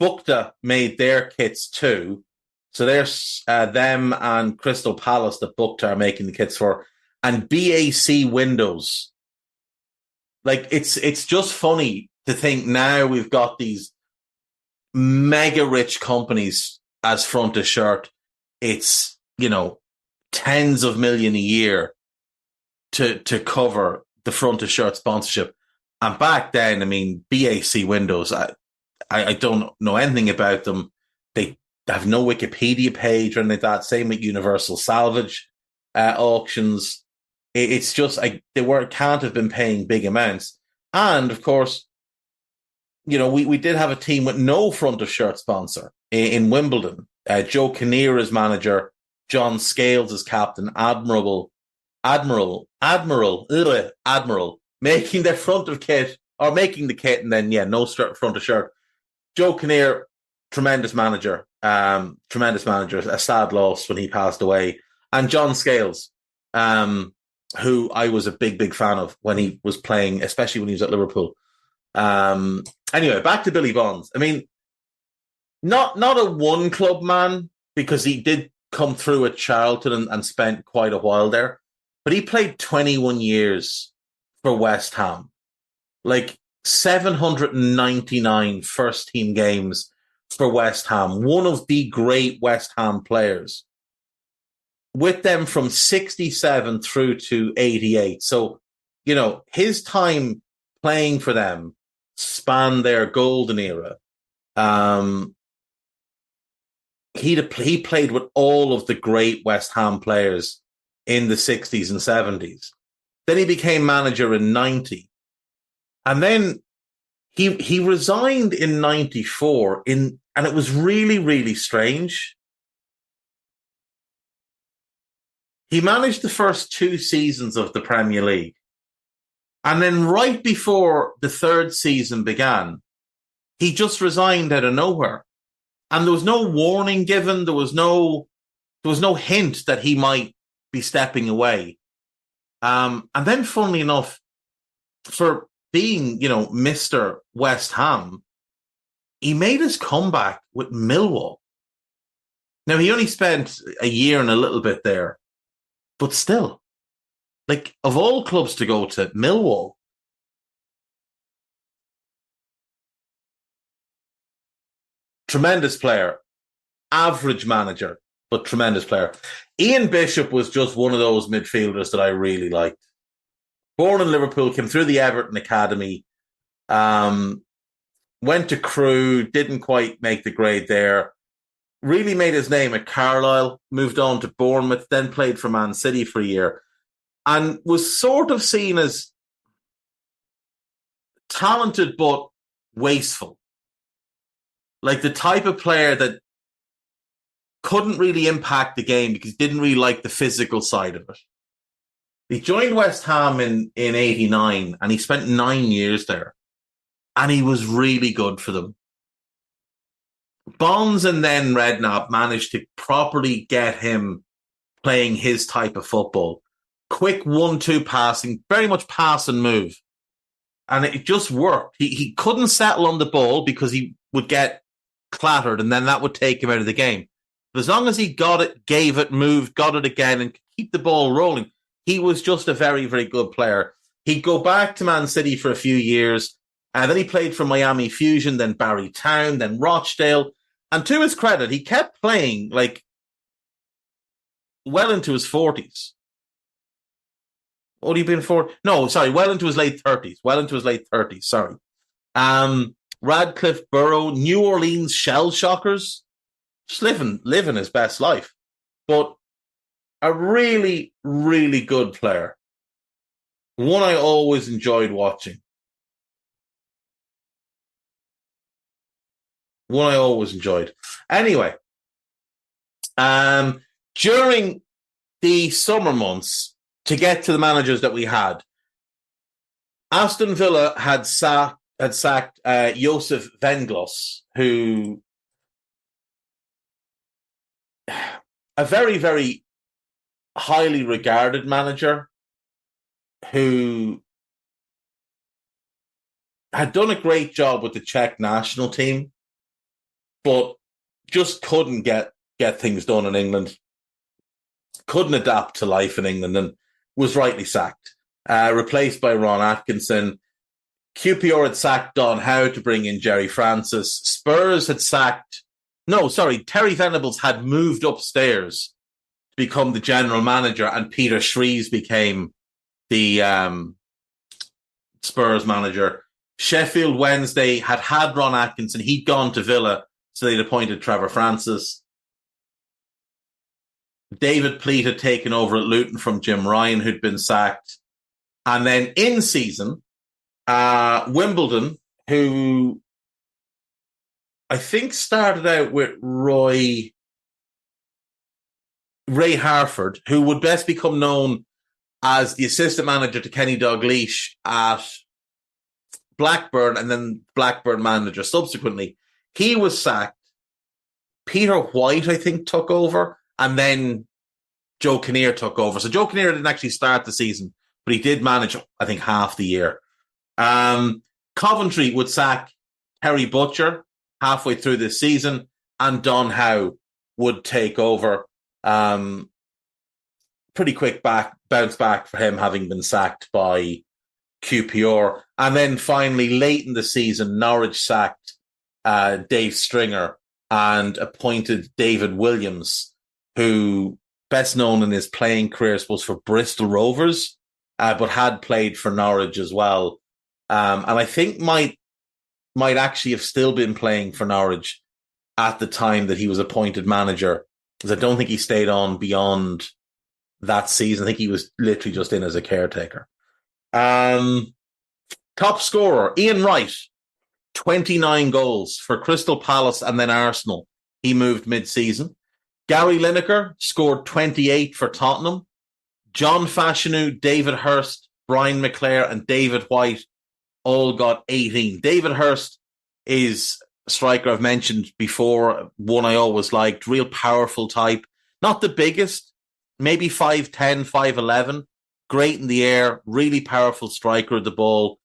[SPEAKER 2] Bukta made their kits too. So there's them and Crystal Palace that Bukta are making the kits for. And BAC Windows. Like, it's just funny to think now we've got these mega rich companies as front of shirt. It's, tens of million a year to cover the front of shirt sponsorship. And back then, I mean, BAC Windows, I don't know anything about them. They have no Wikipedia page or anything like that. Same with Universal Salvage auctions. It's just they can't have been paying big amounts. And of course, we did have a team with no front of shirt sponsor in Wimbledon. Joe Kinnear as manager, John Scales as captain, Admiral, making their front of kit, or making the kit, and then no front of shirt. Joe Kinnear, tremendous manager, a sad loss when he passed away. And John Scales, who I was a big fan of when he was playing, especially when he was at Liverpool. Anyway, back to Billy Bonds. I mean, not a one club man, because he did come through at Charlton and spent quite a while there, but he played 21 years for West Ham, like 799 first team games for West Ham, one of the great West Ham players, with them from 67 through to 88. So, his time playing for them spanned their golden era. He played with all of the great West Ham players in the 60s and 70s. Then he became manager in 90. And then he resigned in 94 and it was really, really strange. He managed the first 2 seasons of the Premier League. And then right before the 3rd season began, he just resigned out of nowhere. And there was no warning given. There was no hint that he might be stepping away. And then, funnily enough, for being, Mr. West Ham, he made his comeback with Millwall. Now, he only spent a year and a little bit there, but still, like, of all clubs to go to, Millwall. Tremendous player, average manager, but tremendous player. Ian Bishop was just one of those midfielders that I really liked. Born in Liverpool, came through the Everton Academy, went to Crewe, didn't quite make the grade there. Really made his name at Carlisle, moved on to Bournemouth, then played for Man City for a year, and was sort of seen as talented but wasteful. Like the type of player that couldn't really impact the game because he didn't really like the physical side of it. He joined West Ham in 89 and he spent 9 years there. And he was really good for them. Bonds and then Redknapp managed to properly get him playing his type of football. Quick 1-2 passing, very much pass and move. And it just worked. He couldn't settle on the ball because he would get clattered and then that would take him out of the game. But as long as he got it, gave it, moved, got it again and keep the ball rolling, he was just a very, very good player. He'd go back to Man City for a few years, and then he played for Miami Fusion, then Barry Town, then Rochdale. And to his credit, he kept playing like well into his 40s. What had he been for? No, sorry, well into his late 30s. Sorry. Radcliffe, Borough, New Orleans Shell Shockers, just living his best life. But a really, really good player. One I always enjoyed watching. Anyway, during the summer months, to get to the managers that we had, Aston Villa had sacked Josef Venglos, who a very, very highly regarded manager who had done a great job with the Czech national team, but just couldn't get things done in England, couldn't adapt to life in England, and was rightly sacked. Replaced by Ron Atkinson. QPR had sacked Don Howe to bring in Jerry Francis. Spurs had Terry Venables had moved upstairs to become the general manager, and Peter Shreves became the Spurs manager. Sheffield Wednesday had Ron Atkinson. He'd gone to Villa, so they'd appointed Trevor Francis. David Pleat had taken over at Luton from Jim Ryan, who'd been sacked. And then in season, Wimbledon, who I think started out with Ray Harford, who would best become known as the assistant manager to Kenny Dalglish at Blackburn, and then Blackburn manager subsequently. He was sacked. Peter White, I think, took over, and then Joe Kinnear took over. So Joe Kinnear didn't actually start the season, but he did manage, I think, half the year. Coventry would sack Terry Butcher halfway through this season, and Don Howe would take over. Pretty quick bounce back for him, having been sacked by QPR. And then finally, late in the season, Norwich sacked Dave Stringer and appointed David Williams, who best known in his playing career, I suppose, for Bristol Rovers, but had played for Norwich as well. And I think might actually have still been playing for Norwich at the time that he was appointed manager, because I don't think he stayed on beyond that season. I think he was literally just in as a caretaker. Top scorer, Ian Wright, 29 goals for Crystal Palace and then Arsenal. He moved mid-season. Gary Lineker scored 28 for Tottenham. John Fashanu, David Hurst, Brian McClare, and David White all got 18. David Hurst is a striker I've mentioned before, one I always liked, real powerful type. Not the biggest, maybe 5'10", 5'11", great in the air, really powerful striker of the ball,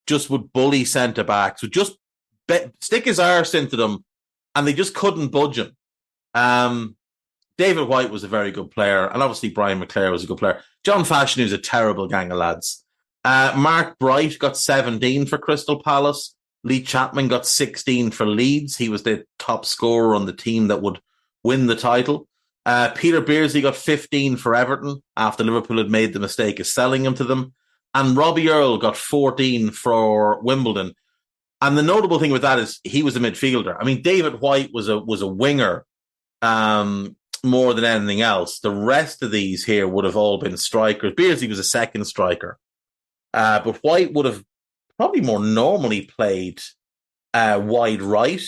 [SPEAKER 2] just would bully centre-backs, would just stick his arse into them, and they just couldn't budge him. David White was a very good player, and obviously Brian McClare was a good player. John Fashanu is a terrible gang of lads. Mark Bright got 17 for Crystal Palace. Lee Chapman got 16 for Leeds. He was the top scorer on the team that would win the title. Peter Beardsley got 15 for Everton after Liverpool had made the mistake of selling him to them. And Robbie Earle got 14 for Wimbledon. And the notable thing with that is he was a midfielder. I mean, David White was a winger more than anything else. The rest of these here would have all been strikers. Beardsley was a second striker. But White would have probably more normally played wide right,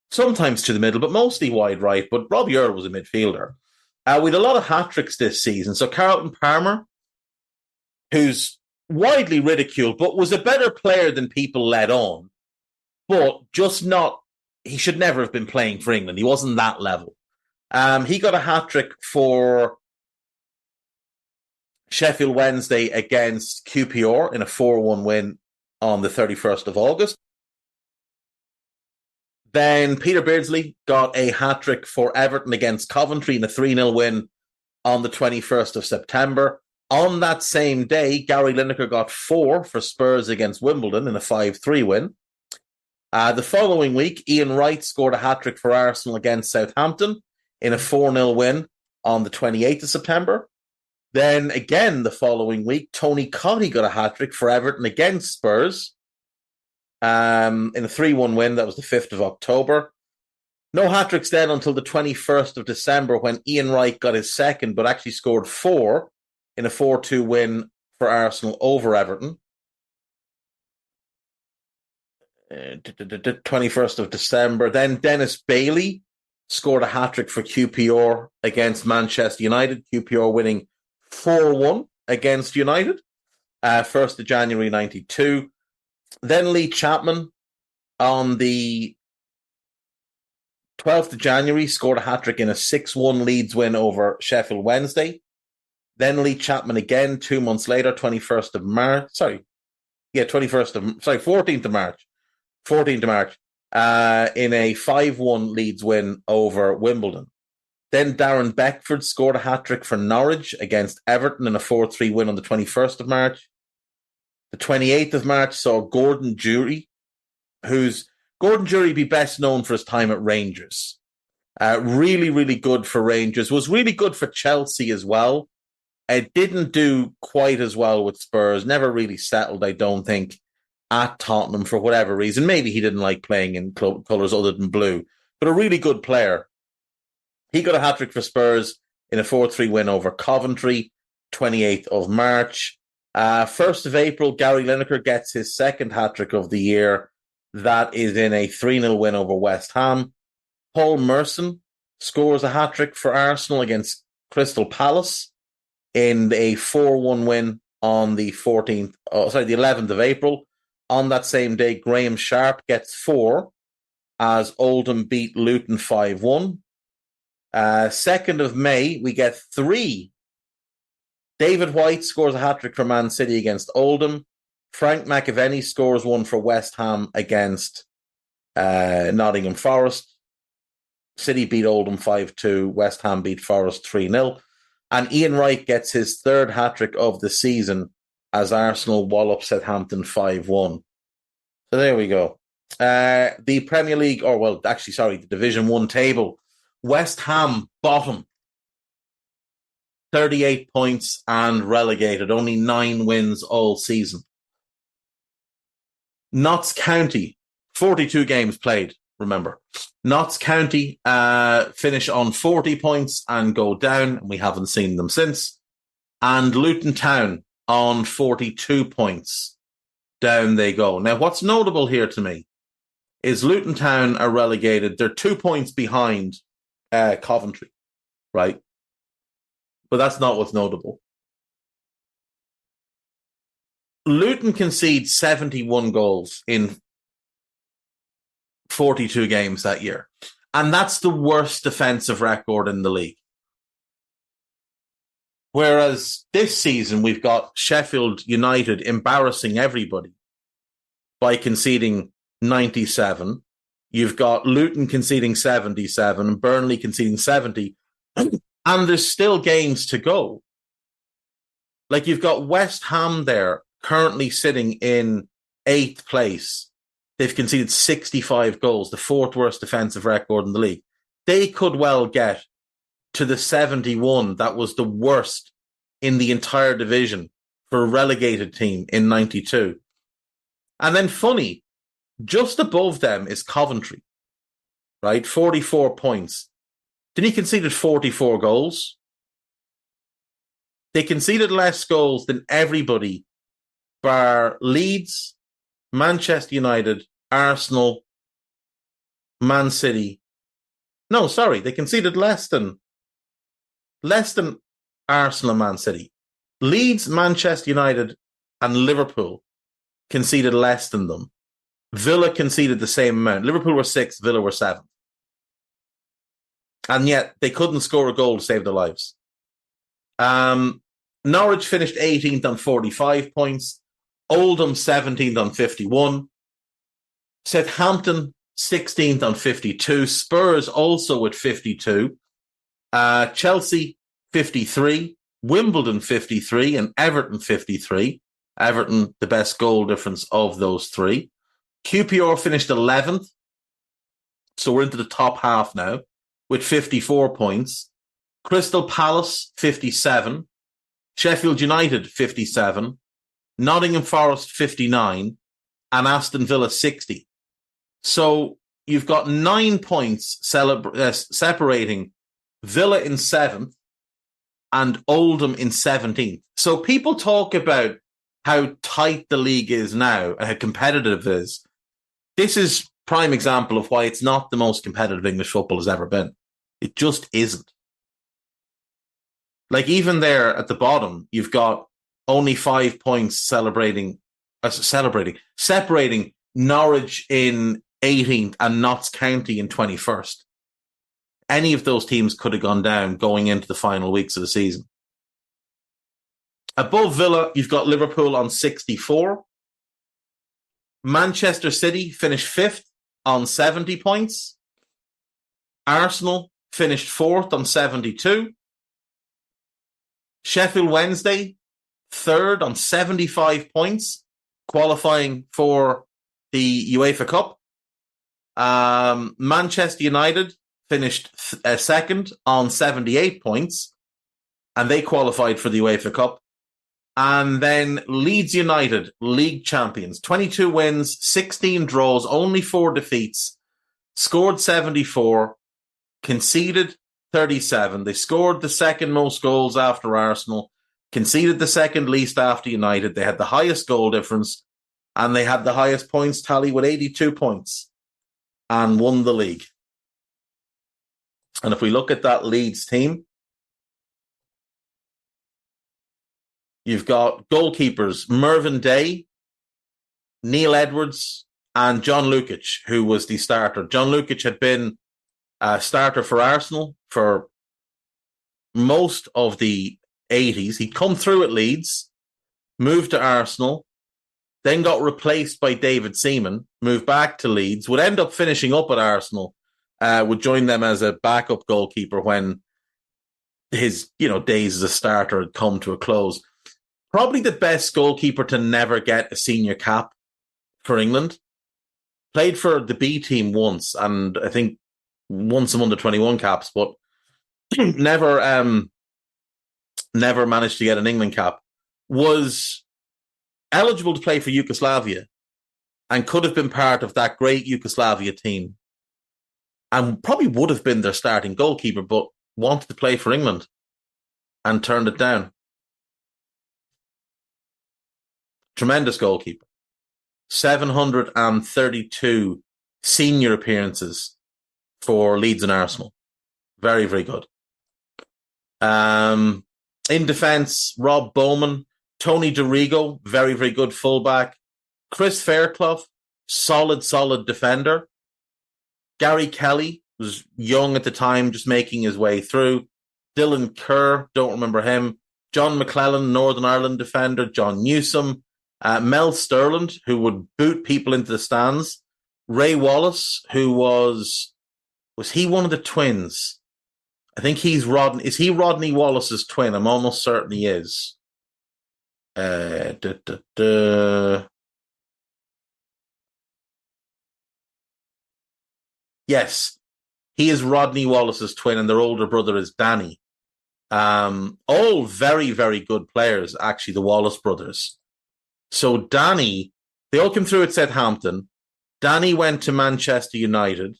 [SPEAKER 2] sometimes to the middle, but mostly wide right. But Robbie Earle was a midfielder. We had a lot of hat-tricks this season. So Carlton Palmer, who's widely ridiculed, but was a better player than people let on, but just not, he should never have been playing for England. He wasn't that level. He got a hat-trick for Sheffield Wednesday against QPR in a 4-1 win on the 31st of August. Then Peter Beardsley got a hat-trick for Everton against Coventry in a 3-0 win on the 21st of September. On that same day, Gary Lineker got 4 for Spurs against Wimbledon in a 5-3 win. The following week, Ian Wright scored a hat-trick for Arsenal against Southampton in a 4-0 win on the 28th of September. Then again, the following week, Tony Cotty got a hat-trick for Everton against Spurs in a 3-1 win. That was the 5th of October. No hat-tricks then until the 21st of December when Ian Wright got his second, but actually scored 4 in a 4-2 win for Arsenal over Everton. 21st of December. Then Dennis Bailey scored a hat-trick for QPR against Manchester United. QPR winning 4-1 against United. 1st of January 92. Then Lee Chapman on the 12th of January scored a hat-trick in a 6-1 Leeds win over Sheffield Wednesday. Then Lee Chapman again 2 months later, 14th of March. 14th of March, in a 5-1 Leeds win over Wimbledon. Then Darren Beckford scored a hat-trick for Norwich against Everton in a 4-3 win on the 21st of March. The 28th of March saw Gordon Jury, Gordon Jury be best known for his time at Rangers. Really, really good for Rangers. Was really good for Chelsea as well. It didn't do quite as well with Spurs. Never really settled, I don't think, at Tottenham for whatever reason. Maybe he didn't like playing in colours other than blue. But a really good player. He got a hat-trick for Spurs in a 4-3 win over Coventry, 28th of March. 1st of April, Gary Lineker gets his second hat-trick of the year. That is in a 3-0 win over West Ham. Paul Merson scores a hat-trick for Arsenal against Crystal Palace in a 4-1 win on the 11th of April. On that same day, Graham Sharp gets 4 as Oldham beat Luton 5-1. 2nd of May, we get 3. David White scores a hat-trick for Man City against Oldham. Frank McAvenny scores one for West Ham against Nottingham Forest. City beat Oldham 5-2. West Ham beat Forest 3-0. And Ian Wright gets his 3rd hat-trick of the season as Arsenal wallop Southampton 5-1. So there we go. The Premier League, the Division 1 table. West Ham bottom. 38 points and relegated. Only 9 wins all season. Notts County, 42 games played, remember. Notts County finish on 40 points and go down. We haven't seen them since. And Luton Town on 42 points. Down they go. Now, what's notable here to me is Luton Town are relegated. They're 2 points behind Coventry, right? But that's not what's notable. Luton conceded 71 goals in 42 games that year. And that's the worst defensive record in the league. Whereas this season, we've got Sheffield United embarrassing everybody by conceding 97. You've got Luton conceding 77, Burnley conceding 70. And there's still games to go. Like, you've got West Ham there currently sitting in 8th place. They've conceded 65 goals, the 4th worst defensive record in the league. They could well get to the 71 that was the worst in the entire division for a relegated team in 92. And then funny, just above them is Coventry, right? 44 points. Then he conceded 44 goals. They conceded less goals than everybody bar Leeds, Manchester United, Arsenal, Man City. No, sorry, they conceded less than Arsenal and Man City. Leeds, Manchester United, and Liverpool conceded less than them. Villa conceded the same amount. Liverpool were 6th, Villa were 7th. And yet they couldn't score a goal to save their lives. Norwich finished 18th on 45 points. Oldham 17th on 51. Southampton 16th on 52. Spurs also with 52. Chelsea 53. Wimbledon 53 and Everton 53. Everton, the best goal difference of those 3. QPR finished 11th. So we're into the top half now with 54 points. Crystal Palace 57. Sheffield United 57. Nottingham Forest 59. And Aston Villa 60. So you've got 9 points separating Villa in 7th and Oldham in 17th. So people talk about how tight the league is now and how competitive it is. This is prime example of why it's not the most competitive English football has ever been. It just isn't. Like, even there at the bottom, you've got only 5 points separating Norwich in 18th and Notts County in 21st. Any of those teams could have gone down going into the final weeks of the season. Above Villa, you've got Liverpool on 64. Manchester City finished 5th on 70 points. Arsenal finished 4th on 72. Sheffield Wednesday, 3rd on 75 points, qualifying for the UEFA Cup. Manchester United finished 2nd on 78 points, and they qualified for the UEFA Cup. And then Leeds United, league champions, 22 wins, 16 draws, only 4 defeats, scored 74, conceded 37. They scored the second most goals after Arsenal, conceded the second least after United. They had the highest goal difference, and they had the highest points tally with 82 points and won the league. And if we look at that Leeds team, you've got goalkeepers Mervyn Day, Neil Edwards, and John Lukic, who was the starter. John Lukic had been Starter for Arsenal for most of the 80s. He'd come through at Leeds, moved to Arsenal, then got replaced by David Seaman, moved back to Leeds, would end up finishing up at Arsenal, would join them as a backup goalkeeper when his days as a starter had come to a close. Probably the best goalkeeper to never get a senior cap for England. Played for the B team once, and I think won some under-21 caps, but never managed to get an England cap. Was eligible to play for Yugoslavia and could have been part of that great Yugoslavia team and probably would have been their starting goalkeeper, but wanted to play for England and turned it down. Tremendous goalkeeper. 732 senior appearances for Leeds and Arsenal. Very, very good. In defence, Rob Bowman, Tony DeRigo, very, very good fullback. Chris Fairclough, solid defender. Gary Kelly was young at the time, just making his way through. Dylan Kerr, don't remember him. John McClellan, Northern Ireland defender. John Newsom. Mel Sterland, who would boot people into the stands. Ray Wallace, who was he one of the twins? I think he's Rodney. Is he Rodney Wallace's twin? I'm almost certain he is. Yes, he is Rodney Wallace's twin, and their older brother is Danny. All very, very good players, actually, the Wallace brothers. So Danny, they all came through at Southampton. Danny went to Manchester United.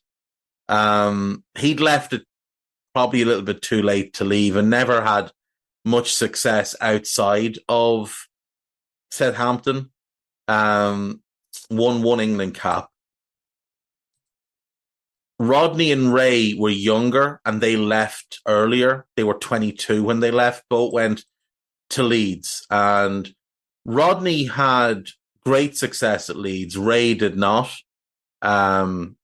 [SPEAKER 2] He'd left it probably a little bit too late to leave and never had much success outside of Southampton. Won one England cap. Rodney and Ray were younger and they left earlier. They were 22 when they left. Both went to Leeds. And Rodney had great success at Leeds. Ray did not. The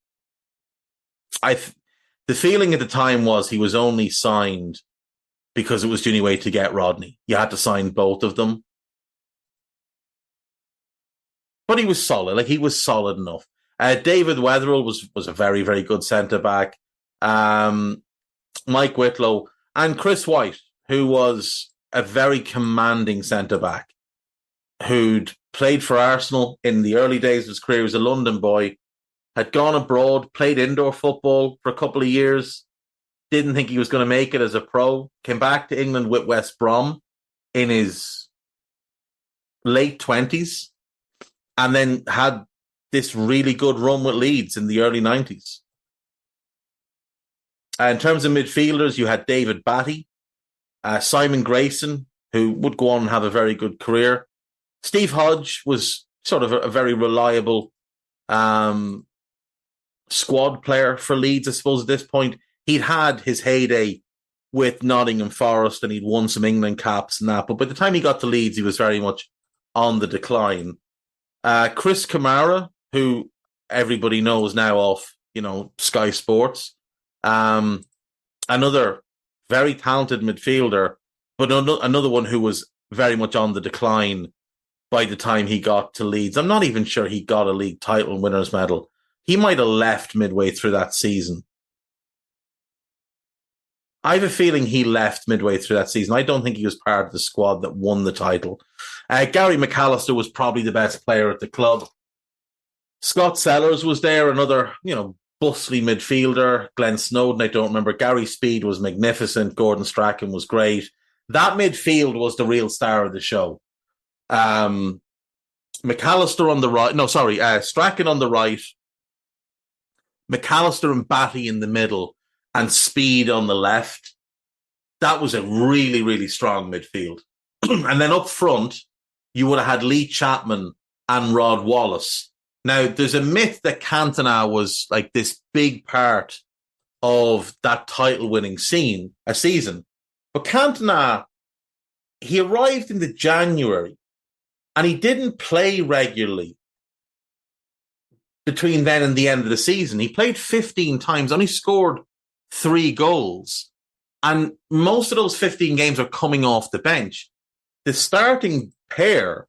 [SPEAKER 2] feeling at the time was he was only signed because it was the only way to get Rodney. You had to sign both of them. But he was solid. He was solid enough. David Wetherill was a very, very good centre-back. Mike Whitlow and Chris White, who was a very commanding centre-back, who'd played for Arsenal in the early days of his career. He was a London boy, had gone abroad, played indoor football for a couple of years, didn't think he was going to make it as a pro, came back to England with West Brom in his late 20s, and then had this really good run with Leeds in the early 90s. In terms of midfielders, you had David Batty, Simon Grayson, who would go on and have a very good career. Steve Hodge was sort of a very reliable squad player for Leeds, I suppose, at this point. He'd had his heyday with Nottingham Forest and he'd won some England caps and that. But by the time he got to Leeds, he was very much on the decline. Chris Kamara, who everybody knows now off, Sky Sports. Another very talented midfielder, but another one who was very much on the decline by the time he got to Leeds. I'm not even sure he got a league title winners medal. He might have left midway through that season. I have a feeling he left midway through that season. I don't think he was part of the squad that won the title. Gary McAllister was probably the best player at the club. Scott Sellers was there, another, bustly midfielder. Glenn Snowden, I don't remember. Gary Speed was magnificent. Gordon Strachan was great. That midfield was the real star of the show. McAllister on the right. Strachan on the right. McAllister and Batty in the middle and Speed on the left. That was a really, really strong midfield. And then up front, you would have had Lee Chapman and Rod Wallace. Now, there's a myth that Cantona was like this big part of that title-winning season. But Cantona, he arrived in the January and he didn't play regularly between then and the end of the season. He played 15 times, only scored 3 goals. And most of those 15 games are coming off the bench. The starting pair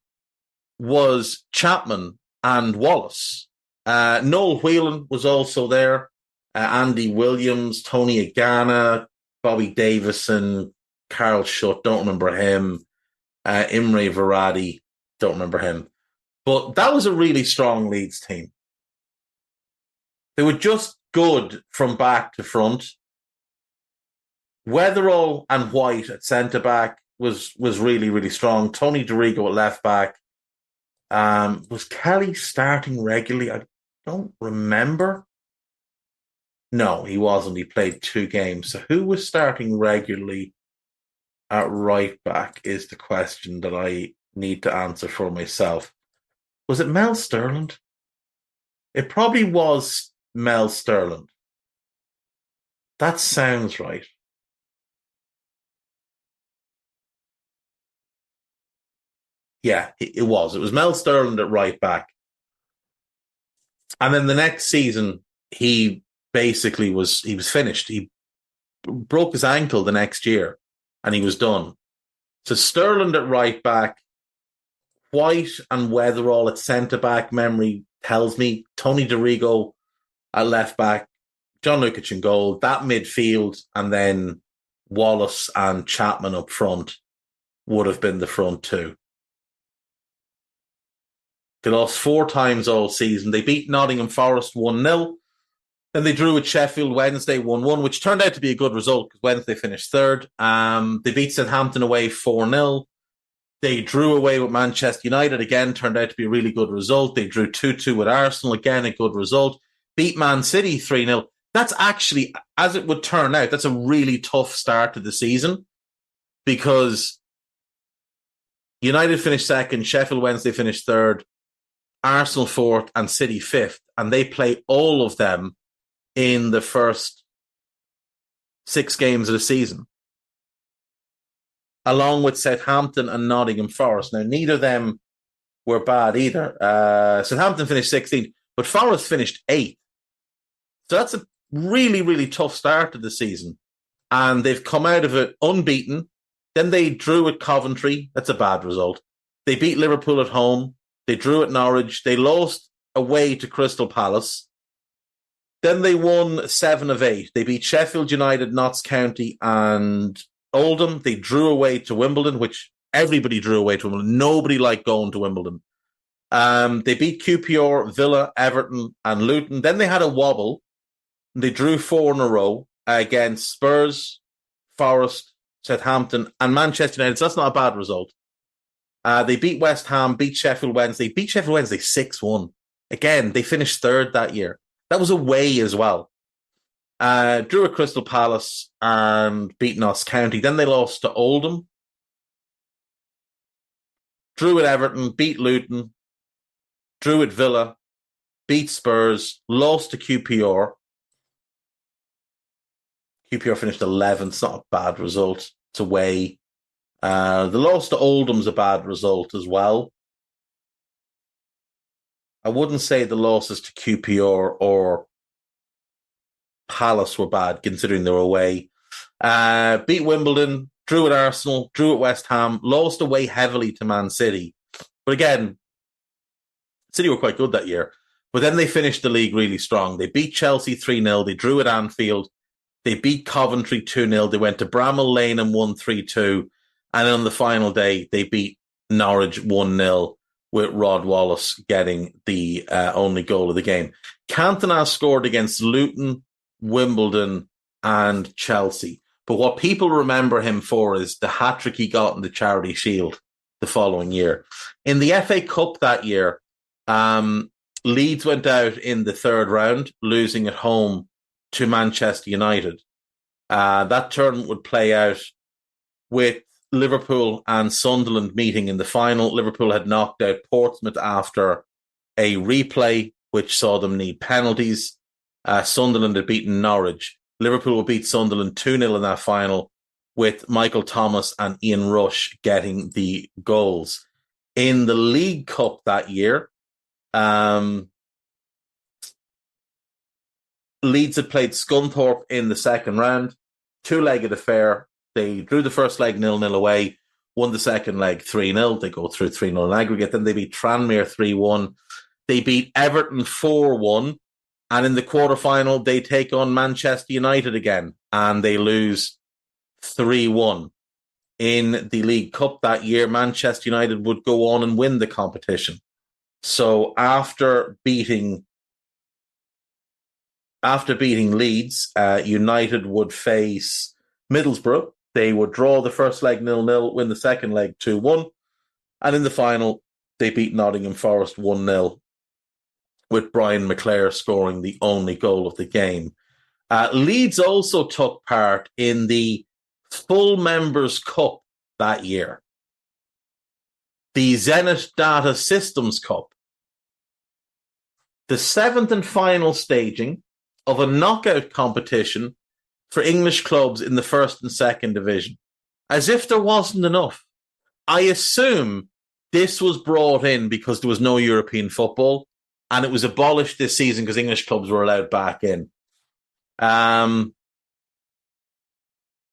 [SPEAKER 2] was Chapman and Wallace. Noel Whelan was also there. Andy Williams, Tony Agana, Bobby Davison, Carl Schutt, don't remember him. Imre Varadi, don't remember him. But that was a really strong Leeds team. They were just good from back to front. Weatherall and White at centre-back was really, really strong. Tony DeRigo at left-back. Was Kelly starting regularly? I don't remember. No, he wasn't. He played 2 games. So who was starting regularly at right-back is the question that I need to answer for myself. Was it Mel Sterland? It probably was Mel Sterland. That sounds right. Yeah, it was. It was Mel Sterland at right back. And then the next season, he basically was finished. He broke his ankle the next year and he was done. So Sterland at right back, White and Weatherall at centre back, memory tells me, Tony DeRigo at left back, John Lukic in goal, that midfield, and then Wallace and Chapman up front would have been the front two. They lost 4 times all season. They beat Nottingham Forest 1-0. Then they drew with Sheffield Wednesday 1-1, which turned out to be a good result because Wednesday finished third. They beat Southampton away 4-0. They drew away with Manchester United, again, turned out to be a really good result. They drew 2-2 with Arsenal, again, a good result. Beat Man City 3-0. That's actually, as it would turn out, that's a really tough start to the season because United finished second, Sheffield Wednesday finished third, Arsenal fourth, and City fifth. And they play all of them in the first 6 games of the season, along with Southampton and Nottingham Forest. Now, neither of them were bad either. Southampton finished 16th, but Forest finished 8th. So that's a really, really tough start to the season. And they've come out of it unbeaten. Then they drew at Coventry. That's a bad result. They beat Liverpool at home. They drew at Norwich. They lost away to Crystal Palace. Then they won 7 of 8. They beat Sheffield United, Notts County, and Oldham. They drew away to Wimbledon, which everybody drew away to Wimbledon. Nobody liked going to Wimbledon. They beat QPR, Villa, Everton, and Luton. Then they had a wobble. They drew 4 in a row against Spurs, Forest, Southampton, and Manchester United. So that's not a bad result. They beat West Ham, beat Sheffield Wednesday, 6-1. Again, they finished third that year. That was away as well. Drew at Crystal Palace and beat Notts County. Then they lost to Oldham. Drew at Everton, beat Luton. Drew at Villa, beat Spurs, lost to QPR. QPR finished 11th. It's not a bad result. It's away. The loss to Oldham's a bad result as well. I wouldn't say the losses to QPR or Palace were bad, considering they were away. Beat Wimbledon, drew at Arsenal, drew at West Ham, lost away heavily to Man City. But again, City were quite good that year. But then they finished the league really strong. They beat Chelsea 3-0. They drew at Anfield. They beat Coventry 2-0. They went to Bramall Lane and won 3-2. And on the final day, they beat Norwich 1-0 with Rod Wallace getting the only goal of the game. Cantona scored against Luton, Wimbledon, and Chelsea. But what people remember him for is the hat-trick he got in the Charity Shield the following year. In the FA Cup that year, Leeds went out in the third round, losing at home to Manchester United. That tournament would play out with Liverpool and Sunderland meeting in the final. Liverpool had knocked out Portsmouth after a replay, which saw them need penalties. Sunderland had beaten Norwich. Liverpool would beat Sunderland 2-0 in that final, with Michael Thomas and Ian Rush getting the goals. In the League Cup that year, Leeds had played Scunthorpe in the second round, two-legged affair. They drew the first leg 0-0 away, won the second leg 3-0. They go through 3-0 in aggregate. Then they beat Tranmere 3-1. They beat Everton 4-1. And in the quarterfinal, they take on Manchester United again, and they lose 3-1. In the League Cup that year, Manchester United would go on and win the competition. So after beating Leeds, United would face Middlesbrough. They would draw the first leg 0-0, win the second leg 2-1. And in the final, they beat Nottingham Forest 1-0, with Brian McClare scoring the only goal of the game. Leeds also took part in the Full Members Cup that year, the Zenith Data Systems Cup, the seventh and final staging of a knockout competition for English clubs in the first and second division. As if there wasn't enough. I assume this was brought in because there was no European football, and it was abolished this season because English clubs were allowed back in.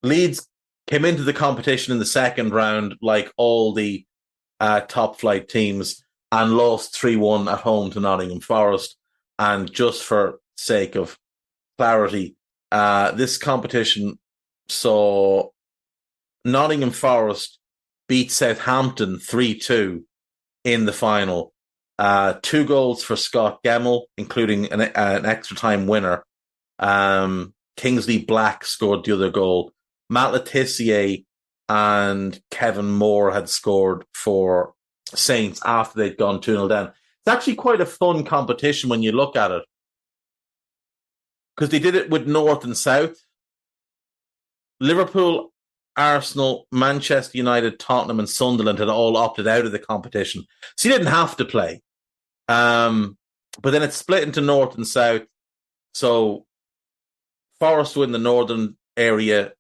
[SPEAKER 2] Leeds came into the competition in the second round like all the top flight teams and lost 3-1 at home to Nottingham Forest. And just for sake of clarity, this competition saw Nottingham Forest beat Southampton 3-2 in the final. 2 goals for Scott Gemmell, including an extra time winner. Kingsley Black scored the other goal. Matt Letitia and Kevin Moore had scored for Saints after they'd gone 2-0 down. It's actually quite a fun competition when you look at it, because they did it with North and South. Liverpool, Arsenal, Manchester United, Tottenham and Sunderland had all opted out of the competition. So you didn't have to play. But then it's split into North and South. So Forest win the northern area,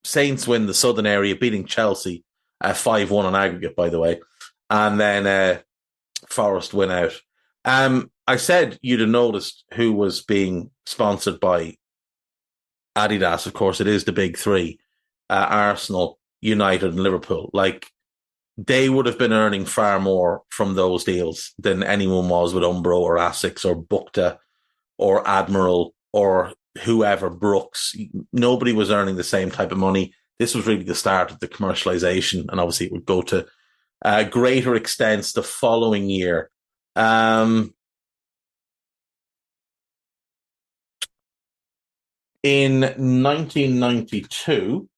[SPEAKER 2] Saints win the southern area, beating Chelsea 5-1 on aggregate, by the way. And then Forest win out. I said you'd have noticed who was being sponsored by Adidas. Of course, it is the big three, Arsenal, United and Liverpool. Like, they would have been earning far more from those deals than anyone was with Umbro or Asics or Bukta or Admiral or whoever, Brooks. Nobody was earning the same type of money. This was really the start of the commercialization, and obviously it would go to greater extents the following year. In 1992,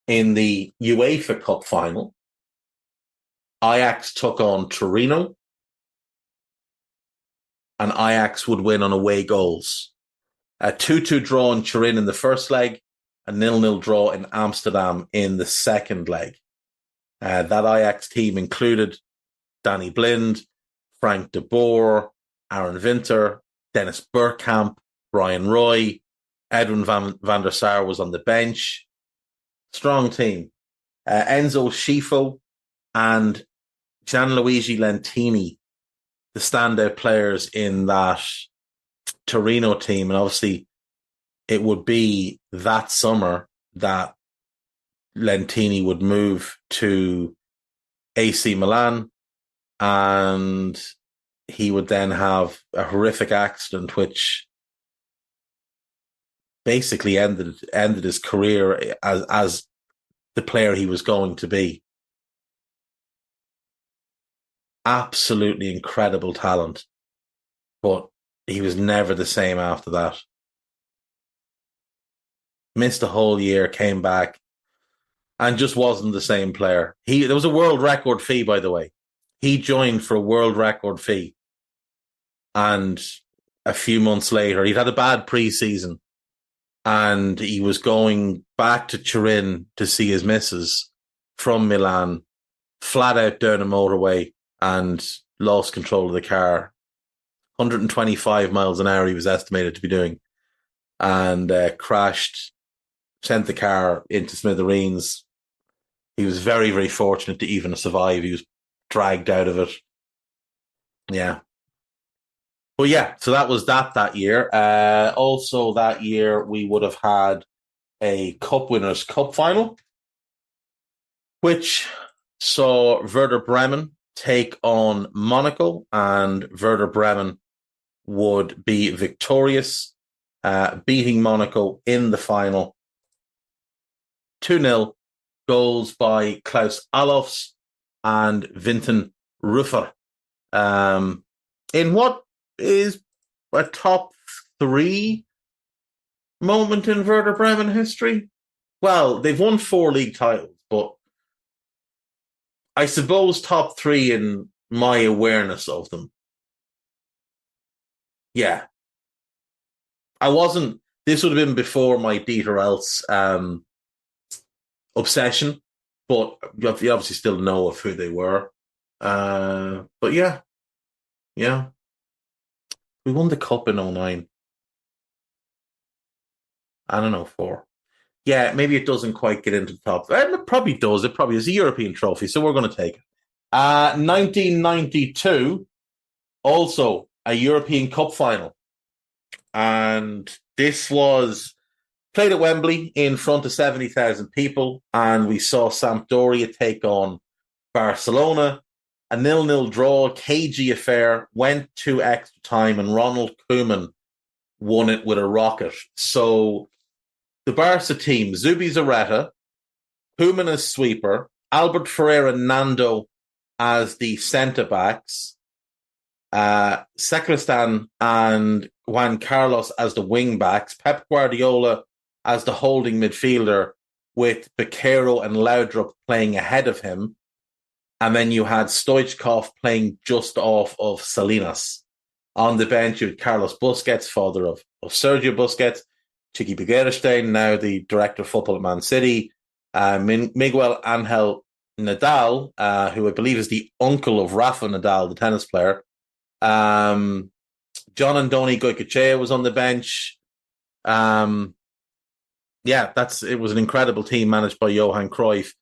[SPEAKER 2] in the UEFA Cup final, Ajax took on Torino, and Ajax would win on away goals. A 2-2 draw in Turin in the first leg, a 0-0 draw in Amsterdam in the second leg. That Ajax team included Danny Blind, Frank de Boer, Aaron Winter, Dennis Bergkamp, Brian Roy, Edwin van der Sar was on the bench. Strong team. Enzo Schifo and Gianluigi Lentini, the standout players in that Torino team. And obviously it would be that summer that Lentini would move to AC Milan, and he would then have a horrific accident which basically ended his career as the player he was going to be. Absolutely incredible talent, but he was never the same after that. Missed a whole year, came back, and just wasn't the same player. There was a world record fee, by the way. He joined for a world record fee. And a few months later, he'd had a bad pre-season, and he was going back to Turin to see his missus from Milan, flat out down a motorway, and lost control of the car. 125 miles an hour he was estimated to be doing, and crashed, sent the car into smithereens. He was very, very fortunate to even survive. He was dragged out of it. Yeah. But yeah, so that was that year. Also that year, we would have had a Cup Winners' Cup final, which saw Werder Bremen take on Monaco, and Werder Bremen would be victorious, beating Monaco in the final 2-0, goals by Klaus Allofs and Vinton Ruffer. In what is a top 3 moment in Werder Bremen history? Well, they've won 4 league titles, but I suppose top 3 in my awareness of them. Yeah. This would have been before my Dieter Else obsession, but you obviously still know of who they were. But yeah. We won the cup in 09. I don't know, 4. Yeah, maybe it doesn't quite get into the top. It probably does. It probably is a European trophy, so we're going to take it. 1992, also a European Cup final. And this was played at Wembley in front of 70,000 people. And we saw Sampdoria take on Barcelona. A 0-0 draw, cagey affair, went to extra time, and Ronald Koeman won it with a rocket. So the Barca team, Zubi Zareta, Koeman as sweeper, Albert Ferreira Nando as the centre-backs, Sacristan and Juan Carlos as the wing-backs, Pep Guardiola as the holding midfielder, with Becerro and Laudrup playing ahead of him. And then you had Stoichkov playing just off of Salinas. On the bench, you had Carlos Busquets, father of Sergio Busquets, Chiqui Begiristain, now the director of football at Man City, Miguel Angel Nadal, who I believe is the uncle of Rafa Nadal, the tennis player. John Andoni Goycochea was on the bench. It was an incredible team managed by Johan Cruyff.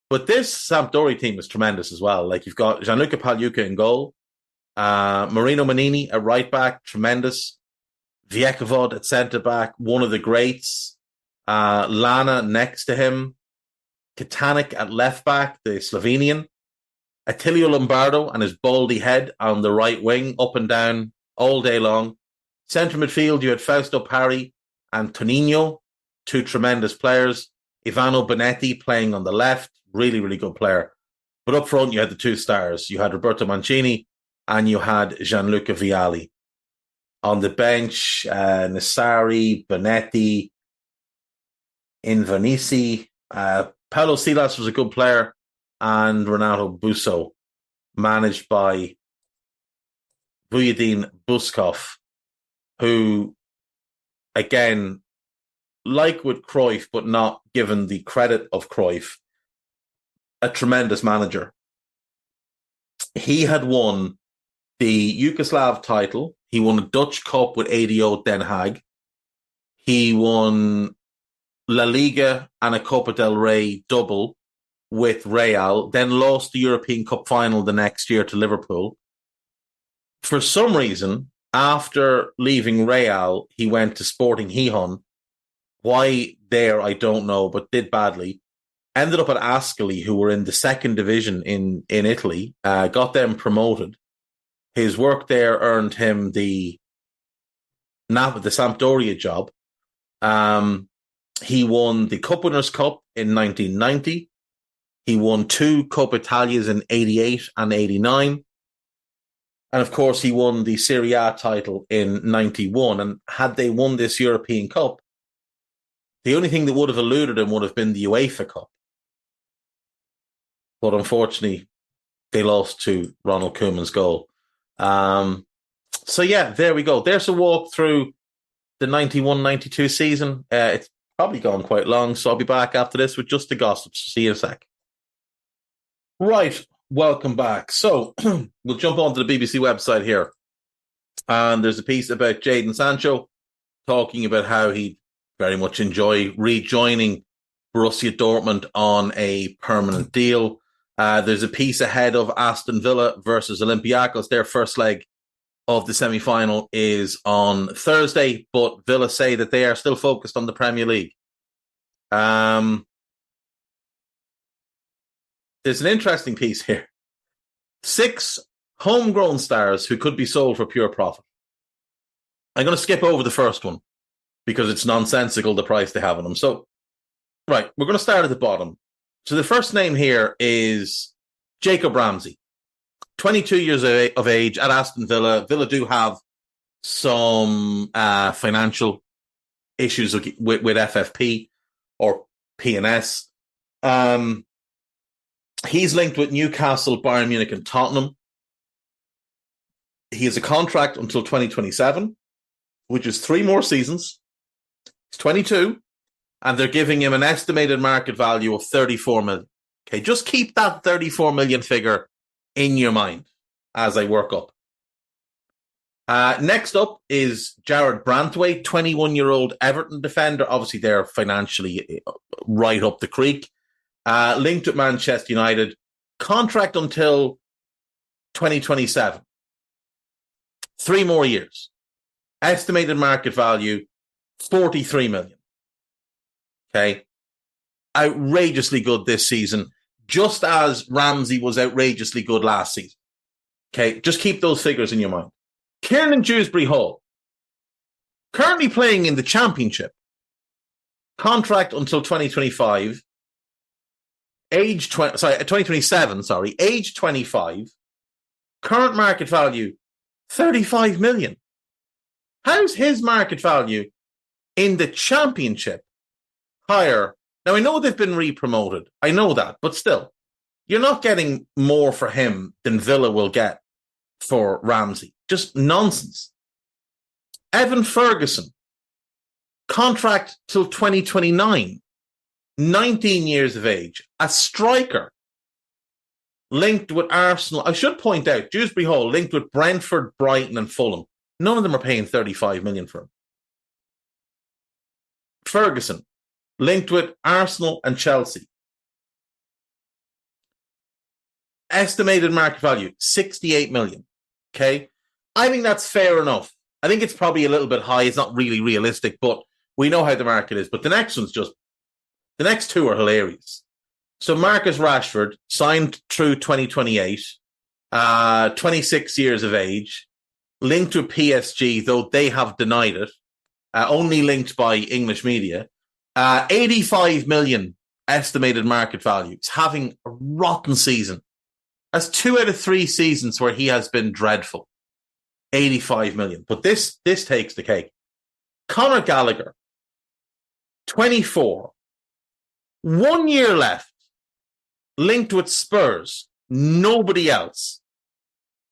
[SPEAKER 2] But this Sampdoria team is tremendous as well. Like, you've got Gianluca Pagliuca in goal, Marino Manini at right back, tremendous. Viekovod at centre back, one of the greats. Lana next to him. Katanec at left back, the Slovenian. Attilio Lombardo and his baldy head on the right wing, up and down all day long. Centre midfield, you had Fausto Pari and Toninho, 2 tremendous players. Ivano Bonetti playing on the left, really, really good player. But up front, you had the 2 stars. You had Roberto Mancini and you had Gianluca Vialli. On the bench, Nassari, Bonetti, Invernisi, Paulo Silas was a good player, and Renato Busso, managed by Vujadin Buskov, who, again, like with Cruyff, but not given the credit of Cruyff, a tremendous manager. He had won the Yugoslav title. He won a Dutch Cup with ADO Den Haag. He won La Liga and a Copa del Rey double with Real, then lost the European Cup final the next year to Liverpool. For some reason, after leaving Real, he went to Sporting Gijón. Why there, I don't know, but did badly. Ended up at Ascoli, who were in the 2nd division in Italy, got them promoted. His work there earned him the Sampdoria job. He won the Cup Winners' Cup in 1990. He won 2 Coppa Italias in 88 and 89. And of course, he won the Serie A title in 91. And had they won this European Cup, the only thing that would have eluded him would have been the UEFA Cup. But unfortunately, they lost to Ronald Koeman's goal. So yeah, there we go. There's a walk through the 91-92 season. It's probably gone quite long, so I'll be back after this with just the gossips. See you in a sec. Right, welcome back. So we'll jump onto the BBC website here. And there's a piece about Jadon Sancho talking about how he'd very much enjoy rejoining Borussia Dortmund on a permanent deal. There's a piece ahead of Aston Villa versus Olympiacos, their first leg of the semi-final is on Thursday, but Villa say that they are still focused on the Premier League. There's an interesting piece here. 6 homegrown stars who could be sold for pure profit. I'm going to skip over the first one because it's nonsensical, the price they have on them. So, right, we're going to start at the bottom. So the first name here is Jacob Ramsey, 22 years of age at Aston Villa. Villa do have some financial issues with FFP or P&S. He's linked with Newcastle, Bayern Munich, and Tottenham. He has a contract until 2027, which is 3 more seasons. He's 22, and they're giving him an estimated market value of 34 million. Okay, just keep that 34 million figure in your mind as I work up. Next up is Jared Brantwaite, 21-year-old Everton defender. Obviously, they're financially right up the creek. Linked with Manchester United. Contract until 2027. 3 more years. Estimated market value, 43 million. Okay. Outrageously good this season, just as Ramsey was outrageously good last season. Okay. Just keep those figures in your mind. Kiernan Dewsbury-Hall, currently playing in the Championship. Contract until 2025. 2027, age 25. Current market value, 35 million. How's his market value in the Championship higher? Now, I know they've been re-promoted. I know that, but still, you're not getting more for him than Villa will get for Ramsey. Just nonsense. Evan Ferguson, contract till 2029. 19 years of age, a striker, linked with Arsenal. I should point out, Dewsbury-Hall linked with Brentford, Brighton, and Fulham. None of them are paying 35 million for him. Ferguson, linked with Arsenal and Chelsea. Estimated market value, 68 million. Okay? I think that's fair enough. I think it's probably a little bit high. It's not really realistic, but we know how the market is. But the next one's just the next 2 are hilarious. So Marcus Rashford signed through 2028, 26 years of age, linked with PSG, though they have denied it, only linked by English media. 85 million estimated market value. He's having a rotten season. That's 2 out of 3 seasons where he has been dreadful. 85 million. But this takes the cake. Conor Gallagher, 24. 1 year left, linked with Spurs, nobody else.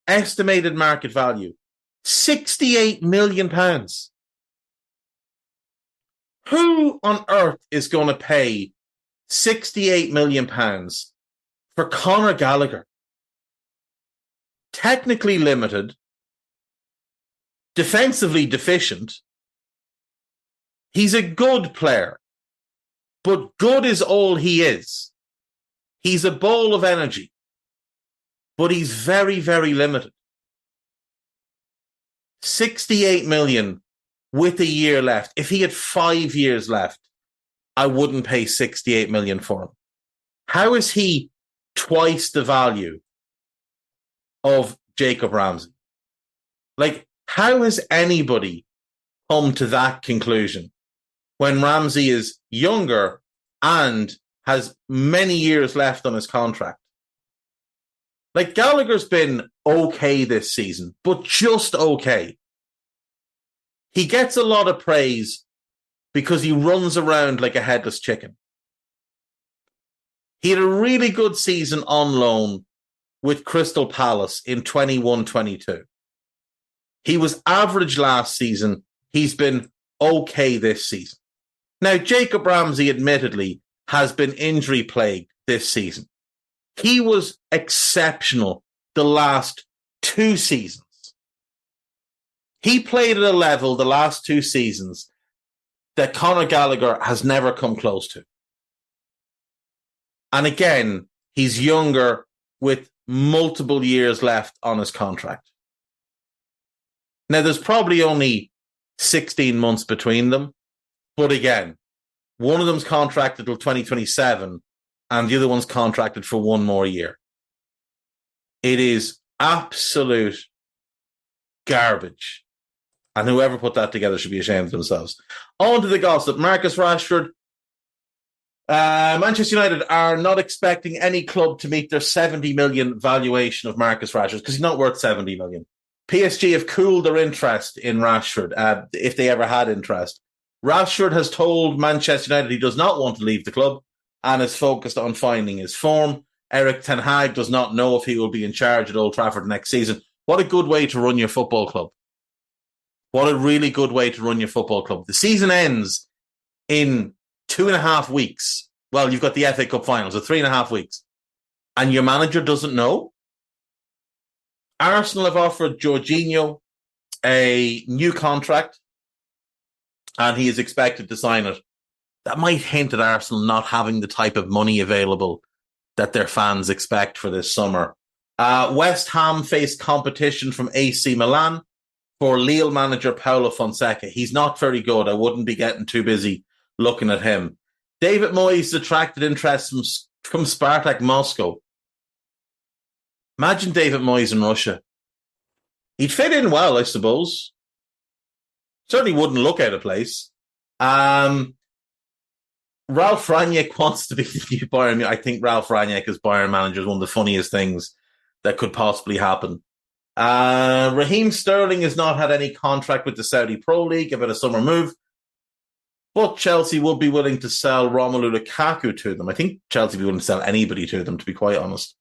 [SPEAKER 2] Estimated market value, £68 million. Who on earth is going to pay £68 million for Conor Gallagher? Technically limited, defensively deficient. He's a good player. But good is all he is. He's a ball of energy. But he's very, very limited. 68 million with a year left. If he had 5 years left, I wouldn't pay 68 million for him. How is he twice the value of Jacob Ramsey? Like, how has anybody come to that conclusion when Ramsey is younger and has many years left on his contract? Like, Gallagher's been okay this season, but just okay. He gets a lot of praise because he runs around like a headless chicken. He had a really good season on loan with Crystal Palace in 21-22. He was average last season. He's been okay this season. Now, Jacob Ramsey, admittedly, has been injury-plagued this season. He was exceptional the last 2 seasons. He played at a level the last 2 seasons that Conor Gallagher has never come close to. And again, he's younger with multiple years left on his contract. Now, there's probably only 16 months between them. But again, one of them's contracted till 2027 and the other one's contracted for one more year. It is absolute garbage. And whoever put that together should be ashamed of themselves. On to the gossip. Marcus Rashford. Manchester United are not expecting any club to meet their 70 million valuation of Marcus Rashford because he's not worth 70 million. PSG have cooled their interest in Rashford, if they ever had interest. Rashford has told Manchester United he does not want to leave the club and is focused on finding his form. Eric Ten Hag does not know if he will be in charge at Old Trafford next season. What a good way to run your football club. What a really good way to run your football club. The season ends in 2.5 weeks. Well, you've got the FA Cup final, so 3.5 weeks. And your manager doesn't know? Arsenal have offered Jorginho a new contract, and he is expected to sign it. That might hint at Arsenal not having the type of money available that their fans expect for this summer. West Ham face competition from AC Milan for Lille manager Paulo Fonseca. He's not very good. I wouldn't be getting too busy looking at him. David Moyes attracted interest from Spartak Moscow. Imagine David Moyes in Russia. He'd fit in well, I suppose. Certainly wouldn't look out of place. Ralf Rangnick wants to be the new Bayern. I think Ralf Rangnick as Bayern manager is one of the funniest things that could possibly happen. Raheem Sterling has not had any contract with the Saudi Pro League, a bit of summer move. But Chelsea would be willing to sell Romelu Lukaku to them. I think Chelsea would be willing to sell anybody to them, to be quite honest.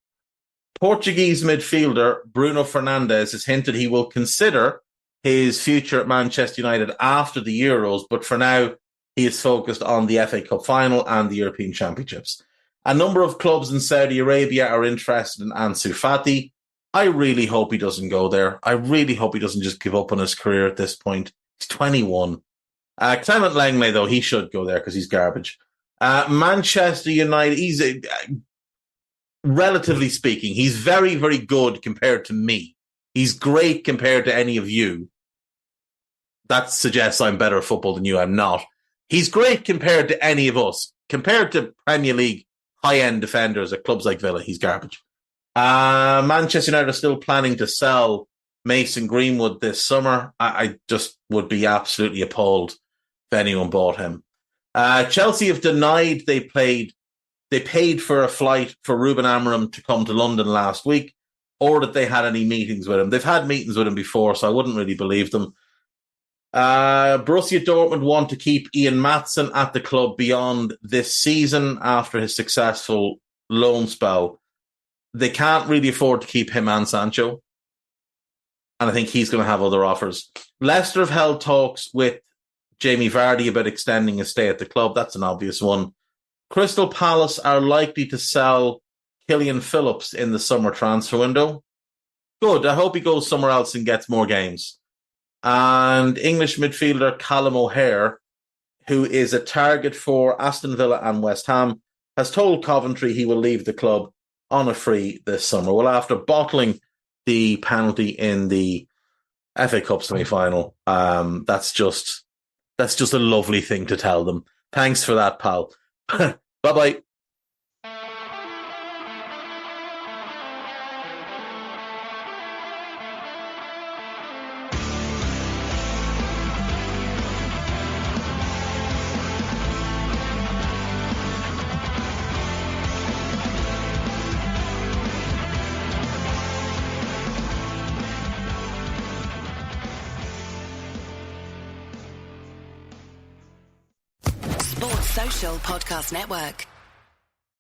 [SPEAKER 2] Portuguese midfielder Bruno Fernandes has hinted he will consider his future at Manchester United after the Euros, but for now, he is focused on the FA Cup final and the European Championships. A number of clubs in Saudi Arabia are interested in Ansu Fati. I really hope he doesn't go there. I really hope he doesn't just give up on his career at this point. He's 21. Clement Langley, though, he should go there because he's garbage. Manchester United, he's relatively speaking, he's very, very good compared to me. He's great compared to any of you. That suggests I'm better at football than you. I'm not. He's great compared to any of us. Compared to Premier League high-end defenders at clubs like Villa, he's garbage. Manchester United are still planning to sell Mason Greenwood this summer. I just would be absolutely appalled if anyone bought him. Chelsea have denied they paid for a flight for Ruben Amorim to come to London last week, or that they had any meetings with him. They've had meetings with him before, so I wouldn't really believe them. Borussia Dortmund want to keep Ian Maatsen at the club beyond this season after his successful loan spell. They can't really afford to keep him and Sancho, and I think he's going to have other offers. Leicester have held talks with Jamie Vardy about extending his stay at the club. That's an obvious one. Crystal Palace are likely to sell Killian Phillips in the summer transfer window. Good. I hope he goes somewhere else and gets more games. And English midfielder Callum O'Hare, who is a target for Aston Villa and West Ham, has told Coventry he will leave the club on a free this summer. Well, after bottling the penalty in the FA Cup semi-final, that's just a lovely thing to tell them. Thanks for that, pal. Bye-bye.
[SPEAKER 3] Podcast Network.